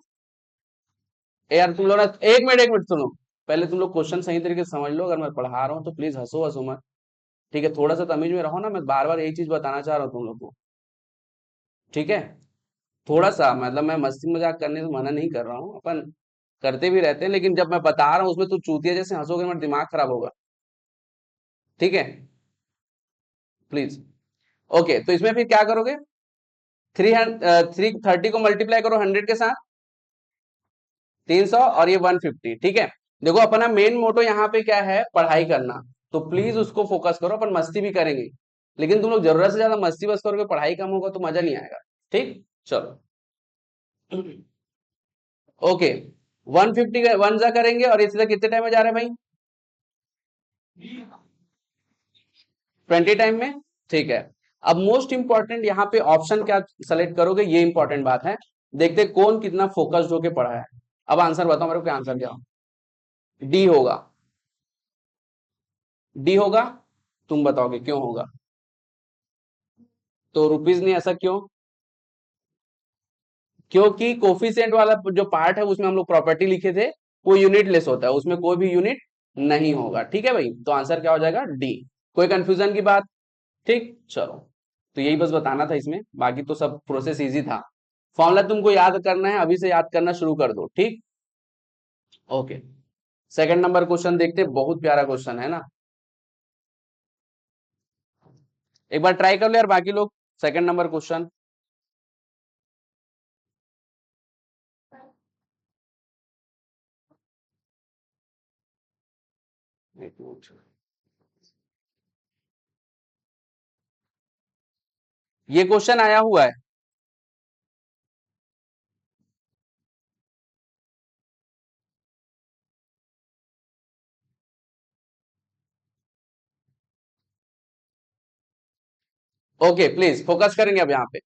यार, तुम लोग ना, एक मिनट सुनो, पहले तुम लोग क्वेश्चन सही तरीके से समझ लो, अगर मैं पढ़ा रहा हूँ तो प्लीज हंसो हंसो मत। ठीक है, थोड़ा सा तमीज में रहो ना, मैं बार बार एक चीज बताना चाह रहा हूँ तुम लोग को। ठीक है, थोड़ा सा मतलब मैं मस्ती मजाक करने से मना नहीं कर रहा हूँ, अपन करते भी रहते हैं, लेकिन जब मैं बता रहा हूँ उसमें तू चूतिया जैसे हंसोगे, मेरा दिमाग खराब होगा। ठीक है, प्लीज। ओके, तो इसमें फिर क्या करोगे? 330 को मल्टीप्लाई करो 100 के साथ, 300, और ये 150। ठीक है, देखो अपना मेन मोटो यहाँ पे क्या है, पढ़ाई करना, तो प्लीज उसको फोकस करो, अपन मस्ती भी करेंगे, लेकिन तुम लोग जरूरत से ज्यादा मस्ती बस करोगे, पढ़ाई कम होगा तो मजा नहीं आएगा। ठीक, चलो। ओके, 150 का वन जा करेंगे, और इसलिए कितने टाइम में जा रहे हैं भाई? 20 टाइम में। ठीक है, अब मोस्ट इंपॉर्टेंट यहाँ पे ऑप्शन क्या सेलेक्ट करोगे, ये इंपॉर्टेंट बात है। देखते कौन कितना फोकस्ड होके पढ़ा है। अब आंसर बताओ मेरे को, क्या आंसर क्या हो? डी होगा, डी होगा। तुम बताओगे क्यों होगा? तो रुपीज नहीं, ऐसा क्यों? क्योंकि कोफिशिएंट वाला जो पार्ट है उसमें हम लोग प्रॉपर्टी लिखे थे, वो यूनिट लेस होता है, उसमें कोई भी यूनिट नहीं होगा। ठीक है भाई, तो आंसर क्या हो जाएगा? डी। कोई कंफ्यूजन की बात? ठीक, चलो, तो यही बस बताना था इसमें, बाकी तो सब प्रोसेस इजी था। फॉर्मूला तुमको याद करना है, अभी से याद करना शुरू कर दो। ठीक, ओके। सेकंड नंबर क्वेश्चन देखते, बहुत प्यारा क्वेश्चन है ना, एक बार ट्राई कर लो यार बाकी लोग। सेकंड नंबर क्वेश्चन, ये क्वेश्चन आया हुआ है। ओके, प्लीज फोकस करेंगे अब यहाँ पे।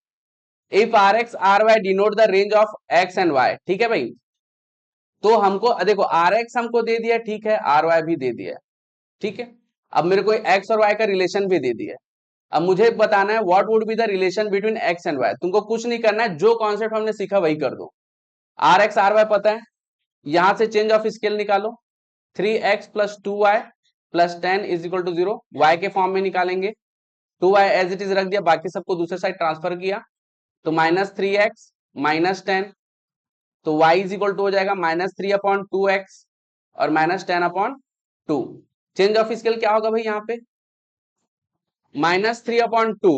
If R X R Y denote the range of X and Y, ठीक है भाई, तो हमको देखो आर एक्स हमको दे दिया, ठीक है, आर वाई भी दे दिया, ठीक है। अब मेरे को एक्स और वाई का रिलेशन भी दे दिया। अब मुझे बताना है what would be the relation between X and Y. तुमको कुछ नहीं करना है, जो कॉन्सेप्ट हमने सीखा वही कर दो। आर एक्स आर वाई पता है, यहां से चेंज ऑफ स्केल निकालो। 3x plus 2y plus 10 is equal to 0, Y के फॉर्म में निकालेंगे। 2y एज इट इज रख दिया, बाकी सबको दूसरे साइड ट्रांसफर किया, तो -3x -10, तो y इज इक्वल टू हो जाएगा -3/2x और -10/2। चेंज ऑफ स्केल क्या होगा भाई यहाँ पे? -3/2।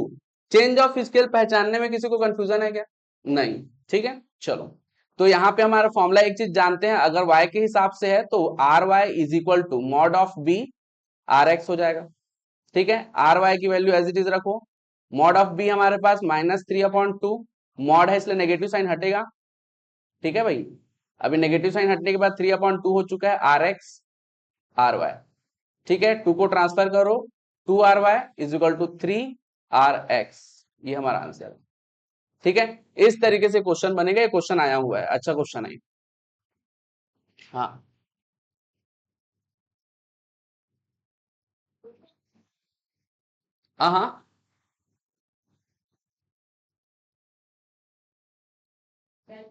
चेंज ऑफ स्केल पहचानने में किसी को कंफ्यूजन है क्या? नहीं, ठीक है, चलो। तो यहाँ पे हमारा फॉर्मूला एक चीज जानते हैं, अगर y के हिसाब से है तो R Y is equal to mod of B R X हो जाएगा। ठीक है, आर वाई की वैल्यू एज इट इज रखो। मॉड ऑफ बी हमारे पास -3/2, मॉड है इसलिए नेगेटिव साइन हटेगा। ठीक है भाई, अभी नेगेटिव साइन हटने के बाद 3/2 हो चुका है आर एक्स आर वाई। ठीक है, 2 को ट्रांसफर करो, 2 RY is equal to 3 RX, ये हमारा आंसर है। ठीक है, इस तरीके से क्वेश्चन बनेगा, ये क्वेश्चन आया हुआ है, अच्छा क्वेश्चन है। हाँ हाँ हाँ,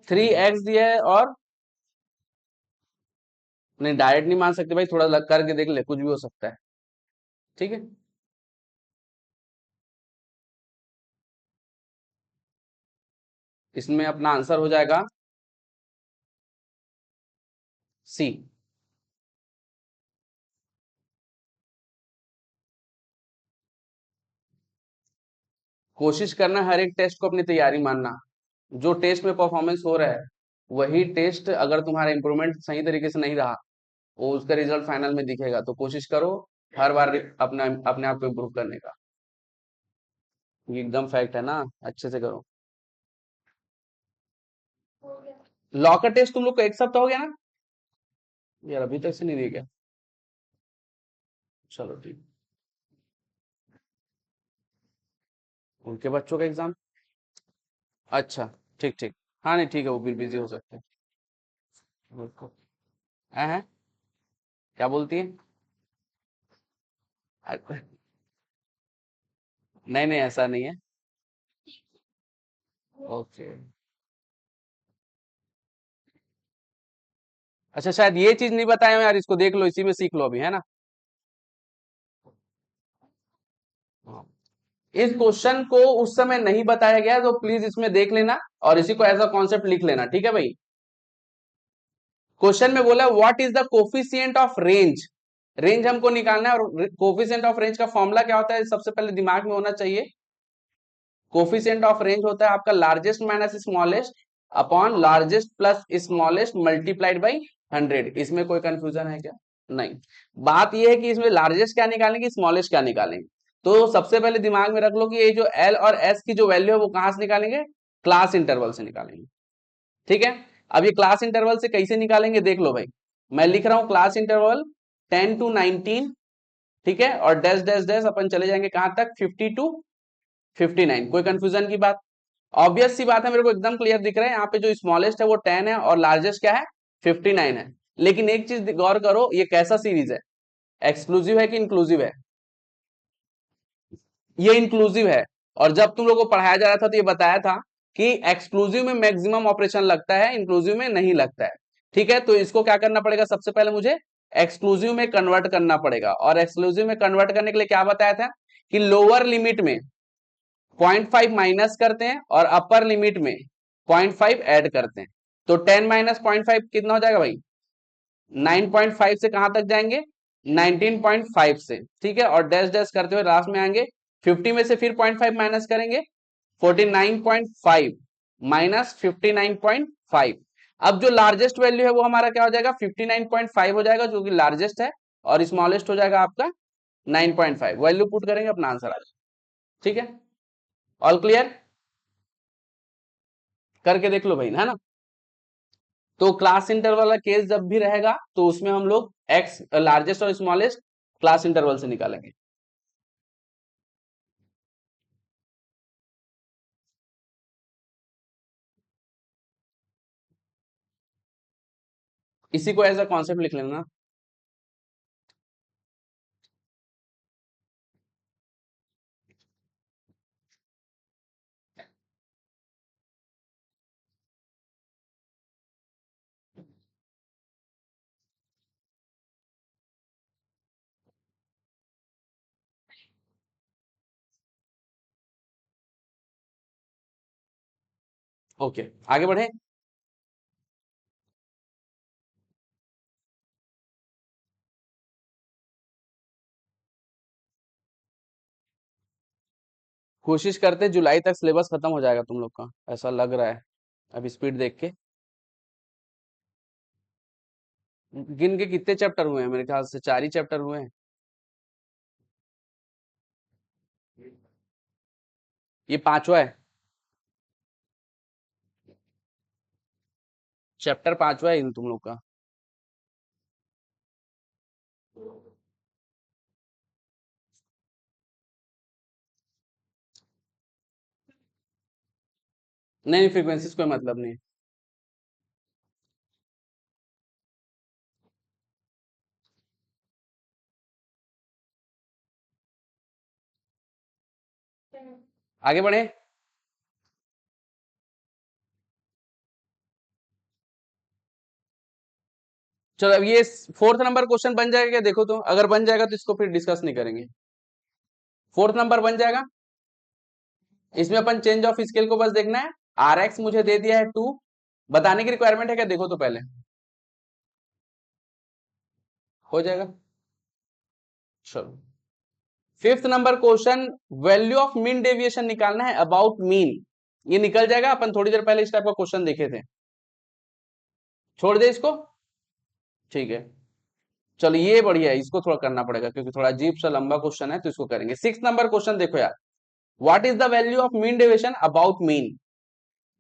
3x दिया है और नहीं, डायरेक्ट नहीं मान सकते भाई, थोड़ा लग करके देख ले, कुछ भी हो सकता है। ठीक है, इसमें अपना आंसर हो जाएगा सी। कोशिश करना हर एक टेस्ट को अपनी तैयारी मानना, जो टेस्ट में परफॉर्मेंस हो रहा है वही टेस्ट, अगर तुम्हारा इंप्रूवमेंट सही तरीके से नहीं रहा, वो उसका रिजल्ट फाइनल में दिखेगा। तो कोशिश करो हर बार अपना अपने आप को इम्प्रूव करने का, ये एकदम फैक्ट है ना, अच्छे से करो। हो गया। लॉ का टेस्ट तुम लोग को एक सप्ताह हो गया ना यार, अभी तक से नहीं दिया गया? चलो ठीक, उनके बच्चों का एग्जाम, अच्छा, ठीक ठीक, हाँ नहीं ठीक है, वो भी बिजी हो सकते हैं। बिल्कुल। हैं? क्या बोलती है? नहीं नहीं, ऐसा नहीं है। ओके, अच्छा, शायद ये चीज नहीं बताया हूं यार, इसको देख लो, इसी में सीख लो अभी, है ना। हाँ। इस क्वेश्चन को उस समय नहीं बताया गया, तो प्लीज इसमें देख लेना और इसी को एज अ कॉन्सेप्ट लिख लेना, ठीक है भाई। क्वेश्चन में बोला what is the coefficient of range, range हमको निकालना है, और कोफिशिएंट ऑफ रेंज का फॉर्मूला क्या होता है सबसे पहले दिमाग में होना चाहिए। कोफिशिएंट ऑफ रेंज होता है आपका largest minus smallest upon largest plus smallest multiplied by 100। इसमें कोई कंफ्यूजन है क्या? नहीं। बात यह है कि इसमें लार्जेस्ट क्या निकालेंगे, स्मॉलेस्ट क्या निकालेंगे। तो सबसे पहले दिमाग में रख लो कि ये जो एल और एस की जो वैल्यू है वो कहां से निकालेंगे, क्लास इंटरवल से निकालेंगे। ठीक है, अब ये क्लास इंटरवल से कैसे निकालेंगे देख लो भाई। मैं लिख रहा हूं क्लास इंटरवल 10 to 19, ठीक है, और डैश डैश डैश अपन चले जाएंगे कहां तक, 50 to 59। कोई कंफ्यूजन की बात? ऑब्वियस सी बात है, मेरे को एकदम क्लियर दिख रहा है, यहाँ पे जो स्मॉलेस्ट है वो 10 है और लार्जेस्ट क्या है, 59 है। लेकिन एक चीज गौर करो, ये कैसा सीरीज है, एक्सक्लूसिव है कि इंक्लूसिव है? ये इंक्लूसिव है। और जब तुम लोगों को पढ़ाया जा रहा था तो ये बताया था कि एक्सक्लूसिव में मैक्सिमम ऑपरेशन लगता है, इंक्लूसिव में नहीं लगता है। ठीक है, तो इसको क्या करना पड़ेगा, सबसे पहले मुझे एक्सक्लूसिव में कन्वर्ट करना पड़ेगा, और एक्सक्लूसिव में कन्वर्ट करने के लिए क्या बताया था कि लोअर लिमिट में 0.5 माइनस करते हैं और अपर लिमिट में 0.5 ऐड करते हैं। तो 10 माइनस 0.5 कितना हो जाएगा भाई? 9.5 से कहां तक जाएंगे? 19.5 से, ठीक है। और डैश डैश करते हुए लास्ट में आएंगे 50 में से फिर 0.5 माइनस करेंगे 49.5 माइनस 59.5। अब जो लार्जेस्ट वैल्यू है वो हमारा क्या हो जाएगा? 59.5 हो जाएगा, जो कि लार्जेस्ट है, और स्मॉलेस्ट हो जाएगा आपका 9.5। वैल्यू पुट करेंगे, अपना आंसर आ जाएगा। ठीक है, ऑल क्लियर? करके देख लो भाई, है ना। तो क्लास इंटरवल वाला केस जब भी रहेगा तो उसमें हम लोग एक्स लार्जेस्ट और स्मॉलेस्ट क्लास इंटरवल से निकालेंगे। इसी को एज अ कॉन्सेप्ट लिख लेना। ओके, आगे बढ़े। कोशिश करते हैं जुलाई तक सिलेबस खत्म हो जाएगा तुम लोग का, ऐसा लग रहा है अब स्पीड देख के। गिन के कितने चैप्टर हुए हैं? मेरे ख्याल से 4 ही चैप्टर हुए हैं। ये पांचवा है, चैप्टर पांचवा है इन तुम लोग का। नहीं, फ्रीक्वेंसी कोई मतलब नहीं। आगे बढ़े। चलो, अब ये फोर्थ नंबर क्वेश्चन बन जाएगा क्या? देखो तो, अगर बन जाएगा तो इसको फिर डिस्कस नहीं करेंगे। फोर्थ नंबर बन जाएगा। इसमें अपन चेंज ऑफ स्केल को बस देखना है। आर एक्स मुझे दे दिया है 2, बताने की रिक्वायरमेंट है क्या? देखो तो पहले, हो जाएगा। चलो, fifth number question, value of mean deviation निकालना है अबाउट मीन। ये निकल जाएगा, अपन थोड़ी देर पहले इस टाइप का क्वेश्चन देखे थे। छोड़ दे इसको, ठीक है। चलो, ये बढ़िया है, इसको थोड़ा करना पड़ेगा क्योंकि थोड़ा अजीब सा लंबा क्वेश्चन है, तो इसको करेंगे। सिक्स नंबर क्वेश्चन देखो यार, what is the value of mean deviation about mean.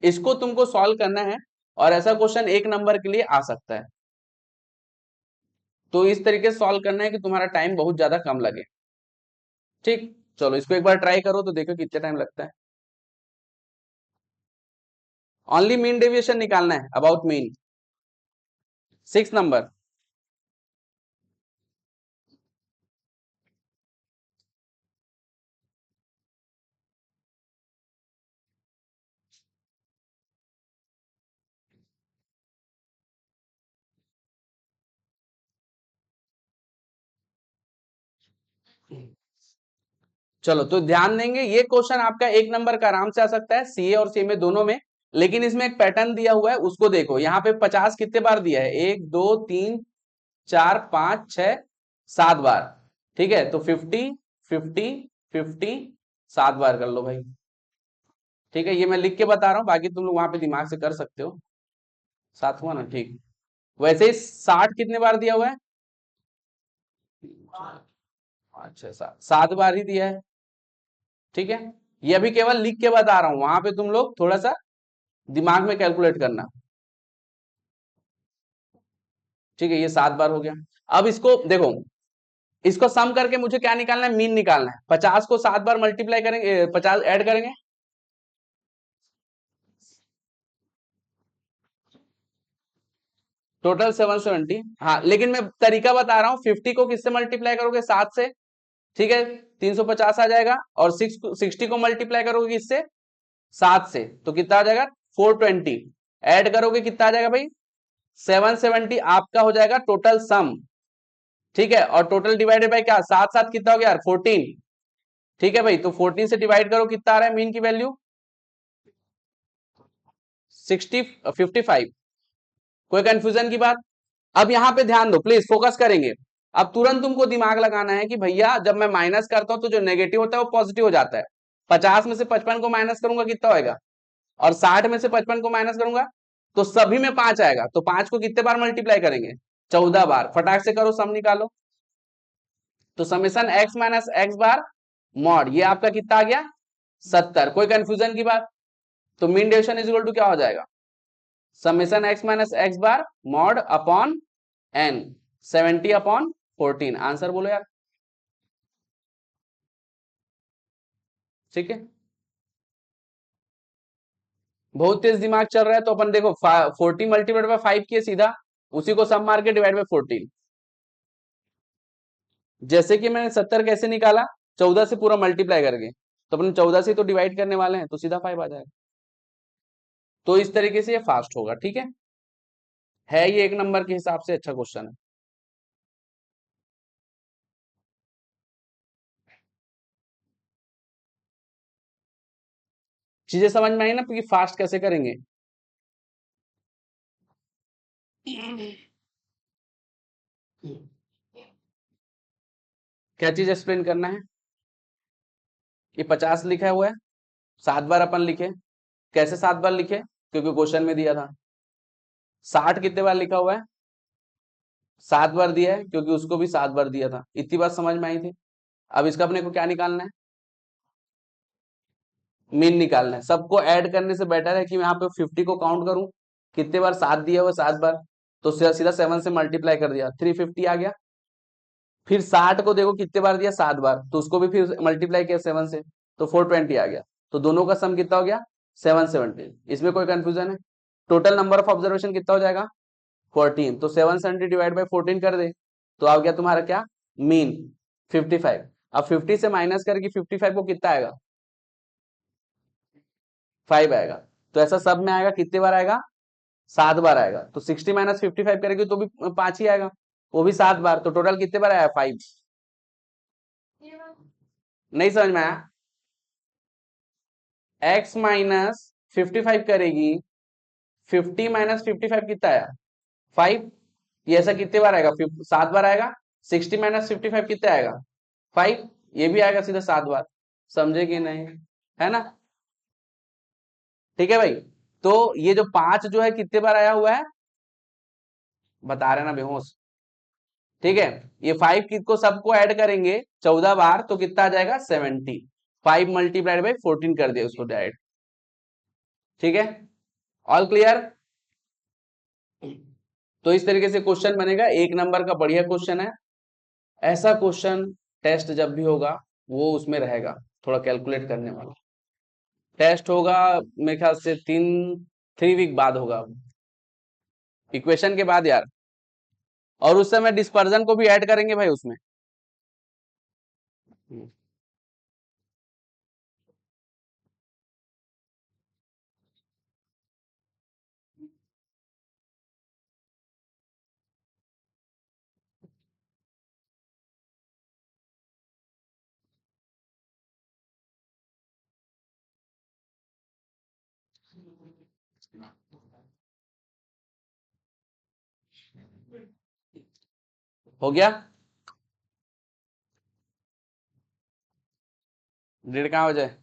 इसको तुमको सॉल्व करना है, और ऐसा क्वेश्चन 1 नंबर के लिए आ सकता है। तो इस तरीके से सॉल्व करना है कि तुम्हारा टाइम बहुत ज्यादा कम लगे। ठीक, चलो इसको एक बार ट्राई करो तो देखो कितना टाइम लगता है। ओनली मीन डेविएशन निकालना है अबाउट मीन। 6 नंबर। चलो, तो ध्यान देंगे, ये क्वेश्चन आपका 1 नंबर का आराम से आ सकता है, सीए और सीएमए दोनों में। लेकिन इसमें एक पैटर्न दिया हुआ है, उसको देखो। यहाँ पे 50 कितने बार दिया है? 1 2 3 4 5 6 7 बार। ठीक है, तो 50 50 50 7 बार कर लो भाई। ठीक है, ये मैं लिख के बता रहा हूँ, बाकी तुम लोग वहां पे दिमाग से कर सकते हो। 7 हुआ ना? ठीक। वैसे ही 60 कितने बार दिया हुआ है? अच्छा, 7 बार ही दिया है। ठीक है, ये अभी केवल लिख के बता रहा हूं, वहां पे तुम लोग थोड़ा सा दिमाग में कैलकुलेट करना। ठीक है, ये 7 बार हो गया। अब इसको देखो, इसको सम करके मुझे क्या निकालना है? मीन निकालना है। 50 को 7 बार मल्टीप्लाई करेंगे, 50 ऐड करेंगे, टोटल 770। हाँ, लेकिन मैं तरीका बता रहा हूँ, 50 को किससे मल्टीप्लाई करोगे? 7 से। ठीक है, 350 आ जाएगा। और 60 को मल्टीप्लाई करोगे किससे? 7 से, तो कितना आ जाएगा? 420। ऐड करोगे कितना आ जाएगा भाई? 770 आपका हो जाएगा टोटल सम। ठीक है, और टोटल डिवाइडेड बाय क्या, 7 7 कितना हो गया यार, 14। ठीक है भाई, तो 14 से डिवाइड करो, कितना आ रहा है मीन की वैल्यू, 55। कोई कंफ्यूजन की बात। अब यहां पे ध्यान दो प्लीज, फोकस करेंगे। अब तुरंत तुमको दिमाग लगाना है कि भैया जब मैं माइनस करता हूं तो जो नेगेटिव होता है वो पॉजिटिव हो जाता है। 50 में से 55 को माइनस करूंगा कितना होएगा, और 60 में से 55 को माइनस करूंगा तो सभी में 5 आएगा, तो 5 को कितने बार मल्टीप्लाई करेंगे, 14 बार। फटाक से करो, सम निकालो। तो summation x minus x bar mod, ये आपका कितना आ गया, 70। कोई कंफ्यूजन की बात। तो mean deviation is equal to क्या हो जाएगा, summation x minus x bar mod upon n, 70 upon 14। Answer बोलो यार। ठीक है, बहुत तेज दिमाग चल रहा है, तो अपन देखो 40 मल्टीप्लाइड बाय 5 किए सीधा, उसी को सम मार के डिवाइड बाय 14। जैसे कि मैंने 70 कैसे निकाला, 14 से पूरा मल्टीप्लाई करके, तो अपन 14 से तो डिवाइड करने वाले हैं, तो सीधा 5 आ जाएगा। तो इस तरीके से ये फास्ट होगा। ठीक है ये एक नंबर के हिसाब से अच्छा क्वेश्चन है। चीजें समझ में आई ना कि फास्ट कैसे करेंगे। क्या चीज एक्सप्लेन करना है, कि 50 लिखा हुआ है, 7 बार अपन लिखे। कैसे 7 बार लिखे, क्योंकि क्वेश्चन में दिया था। 60 कितने बार लिखा हुआ है, 7 बार दिया है, क्योंकि उसको भी 7 बार दिया था। इतनी बात समझ में आई थी। अब इसका अपने को क्या निकालना है, मीन निकालना है। सबको ऐड करने से बेटर है कि मैं यहाँ पे 50 को काउंट करूं, कितने बार 7 दिया हुआ, 7 बार, तो सीधा सीधा 7 से मल्टीप्लाई कर दिया, 350 आ गया। फिर 60 को देखो कितने बार दिया, 7 बार, तो उसको भी फिर मल्टीप्लाई किया 7 से, तो 420 आ गया। तो दोनों का सम कितना हो गया, 770। इसमें कोई कंफ्यूजन है। टोटल नंबर ऑफ ऑब्जर्वेशन कितना हो जाएगा, 14। तो 770 डिवाइड बाई 14 कर दे, तो आ गया तुम्हारा क्या, मीन 55। अब 50 से माइनस करके 55 को कितना आएगा, 5 आएगा। तो ऐसा सब में आएगा, कितने बार आएगा, 7 बार आएगा। तो 60 माइनस 55 करेगी तो भी 5 ही आएगा, वो भी 7 बार। तो टोटल कितने बार आया, 5। नहीं समझ में आया, x माइनस 55 करेगी, 50 माइनस 55 कितना आया, 5। ये ऐसा कितने बार आएगा, 7 बार आएगा। 60 माइनस 55 कितने आएगा, 5। ये भी आएगा सीधा 7 बार। समझे कि नहीं, है ना। ठीक है भाई, तो ये जो 5 जो है कितने बार आया हुआ है, बता रहे ना बेहोश। ठीक है, ये 5 को सबको ऐड करेंगे 14 बार, तो कितना आ जाएगा, 70। 5 मल्टीप्लाइड बाई 14 कर दिया उसको डायरेक्ट। ठीक है, ऑल क्लियर। तो इस तरीके से क्वेश्चन बनेगा, एक नंबर का बढ़िया क्वेश्चन है। ऐसा क्वेश्चन टेस्ट जब भी होगा वो उसमें रहेगा, थोड़ा कैलकुलेट करने वाला। टेस्ट होगा मेरे ख्याल से 3 वीक बाद होगा, इक्वेशन के बाद यार। और उस समय डिस्पर्जन को भी ऐड करेंगे भाई उसमें। हो गया, डेढ़ कहाँ हो जाए।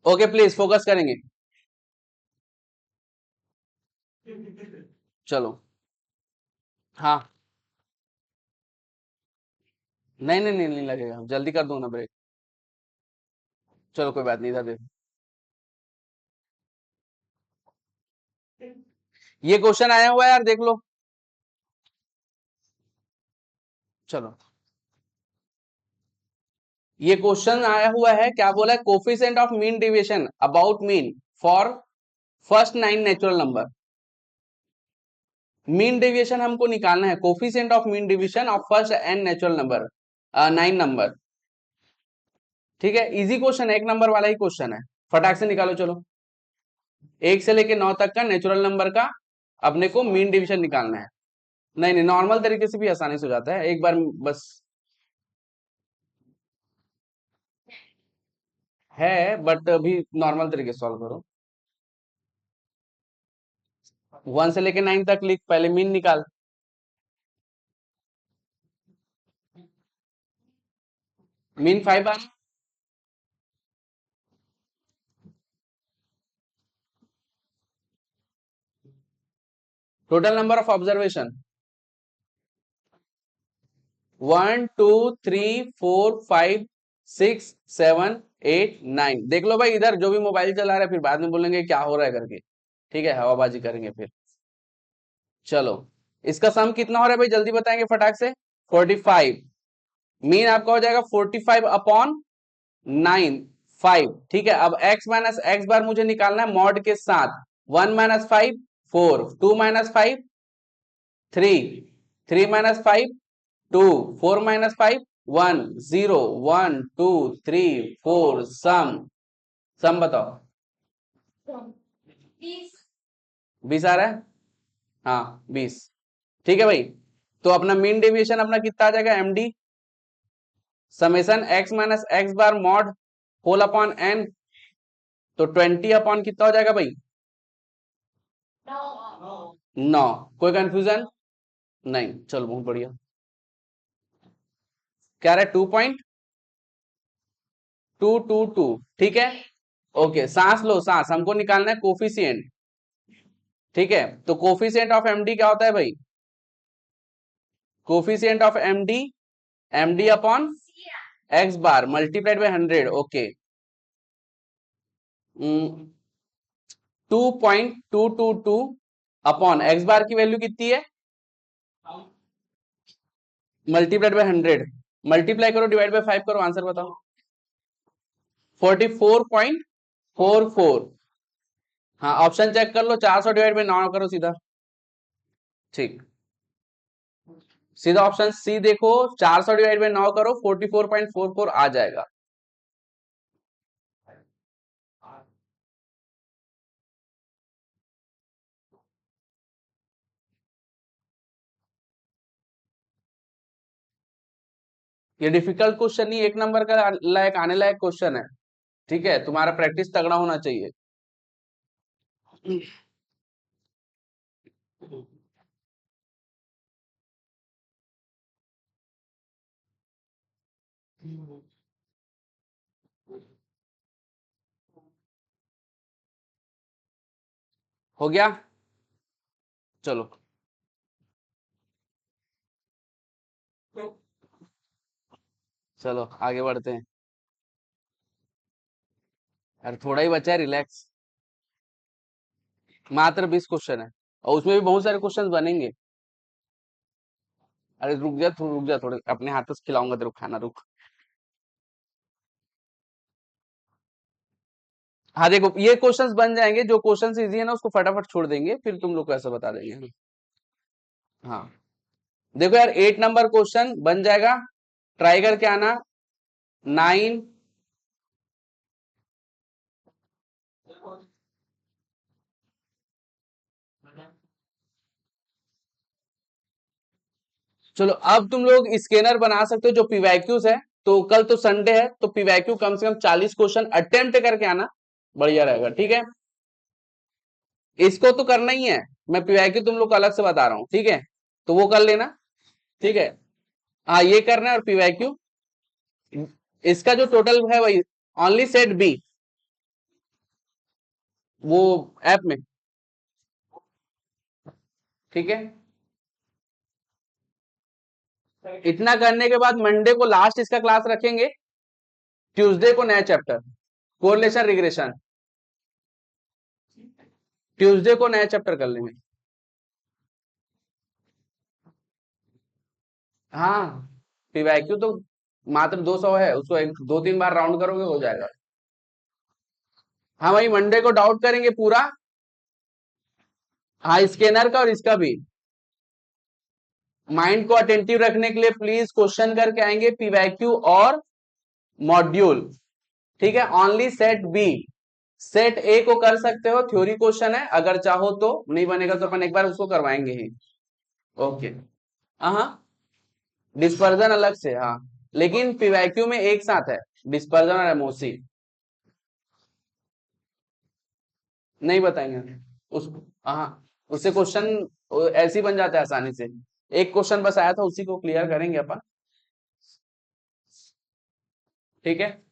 ओके प्लीज फोकस करेंगे। चलो, हाँ, नहीं नहीं नहीं नहीं लगेगा, जल्दी कर दो ना ब्रेक। चलो कोई बात नहीं, इधर देखो, ये क्वेश्चन आया हुआ है यार, देख लो। चलो, ये क्वेश्चन आया हुआ है, क्या बोला है, coefficient of mean deviation about mean for first 9 natural number. Mean deviation हमको निकालना है, coefficient of mean deviation of first N natural number, 9 number. ठीक है, इजी क्वेश्चन है, 1 नंबर वाला ही क्वेश्चन है, फटाक से निकालो चलो। 1 से लेके 9 तक का नेचुरल नंबर का अपने को मीन डिवीजन निकालना है। नहीं नहीं, नॉर्मल तरीके से भी आसानी से हो जाता है, एक बार बस है, बट अभी नॉर्मल तरीके से सॉल्व करो। 1 से लेके 9 तक लिख, पहले मीन निकाल। Mean 5 bar, total number of observation 1 2 3 4 5 6 7 8 9। देख लो भाई, इधर जो भी मोबाइल चला रहा है फिर बाद में बोलेंगे क्या हो रहा है करके, ठीक है, हवाबाजी करेंगे फिर। चलो, इसका सम कितना हो रहा है भाई, जल्दी बताएंगे फटाक से। 45। मीन आपका हो जाएगा 45 अपॉन 9, 5। ठीक है, अब x माइनस एक्स बार मुझे निकालना है मॉड के साथ। 1 माइनस 5 4, 2 माइनस 5 3, 3 माइनस 5 2, 4 माइनस 5 1 0 1 2 3 4। सम बताओ। 20। 20 आ रहा है, हाँ 20। ठीक है भाई, तो अपना मीन डेविएशन अपना कितना आ जाएगा, md summation x minus x bar mod whole upon n, तो 20 अपॉन कितना हो जाएगा भाई, 9। कोई कंफ्यूजन नहीं, चलो बहुत बढ़िया। क्या रहा है, 2.222। ठीक है, ओके, सांस लो सांस, हमको निकालना है कोफिशिएंट। ठीक है, तो कोफिशिएंट ऑफ एमडी क्या होता है भाई, coefficient of MD, MD upon x bar multiplied by 100। Okay, 2.222 upon x bar की वैल्यू कितनी है, मल्टीप्लाइड बाय 100। मल्टीप्लाई करो, डिवाइड बाय 5 करो, आंसर बताओ। 44.44। हाँ, ऑप्शन चेक कर लो, 400 डिवाइड बाय 9 करो सीधा। ठीक, सीधा ऑप्शन सी देखो, 400 डिवाइड बाय 9 करो, 44.44 आ जाएगा। ये डिफिकल्ट क्वेश्चन नहीं, 1 नंबर का लायक आने लायक क्वेश्चन है। ठीक है, तुम्हारा प्रैक्टिस तगड़ा होना चाहिए। हो गया, चलो चलो आगे बढ़ते हैं। अरे थोड़ा ही बचा है, रिलैक्स। मात्र 20 क्वेश्चन है, और उसमें भी बहुत सारे क्वेश्चन बनेंगे। अरे रुक जा थोड़े, अपने हाथों से खिलाऊंगा तेरे को खाना, रुक। हाँ देखो, ये क्वेश्चंस बन जाएंगे, जो क्वेश्चंस इजी है ना उसको फटाफट छोड़ देंगे, फिर तुम लोग को ऐसा बता देंगे, है ना? हाँ, देखो यार, 8 नंबर क्वेश्चन बन जाएगा, ट्राई करके आना। 9, चलो अब तुम लोग स्कैनर बना सकते हो जो पीवाईक्यूज है। तो कल तो संडे है, तो पीवाईक्यू कम से कम 40 क्वेश्चन अटेम्प्ट करके आना, बढ़िया रहेगा। ठीक है, इसको तो करना ही है, मैं पीवाईक्यू तुम लोग को अलग से बता रहा हूँ, ठीक है, तो वो कर लेना। ठीक है, हाँ ये करना है, और पीवाईक्यू इसका जो टोटल है वही, ओनली सेट बी, वो ऐप में। ठीक है, इतना करने के बाद मंडे को लास्ट इसका क्लास रखेंगे, ट्यूसडे को नया चैप्टर, कोरिलेशन रिग्रेशन, ट्यूसडे को नया चैप्टर कर लेंगे। हाँ, पीवाईक्यू तो मात्र 200 है, उसको एक 2-3 बार राउंड करोगे हो जाएगा। हाँ भाई मंडे को डाउट करेंगे पूरा। हाँ स्कैनर का और इसका भी। माइंड को अटेंटिव रखने के लिए प्लीज क्वेश्चन करके आएंगे, पीवाईक्यू और मॉड्यूल। ठीक है, only set B. Set A को कर सकते हो, थ्योरी क्वेश्चन है, अगर चाहो तो। नहीं बनेगा तो अपन एक बार उसको करवाएंगे ही। ओके। हाँ डिस्पर्जन अलग से, हाँ लेकिन पीवाईक्यू में एक साथ है, डिस्पर्जन और एमओसी। नहीं बताएंगे उस, हाँ उससे क्वेश्चन ऐसे ही बन जाता है आसानी से। एक क्वेश्चन बस आया था, उसी को क्लियर करेंगे अपन। ठीक है।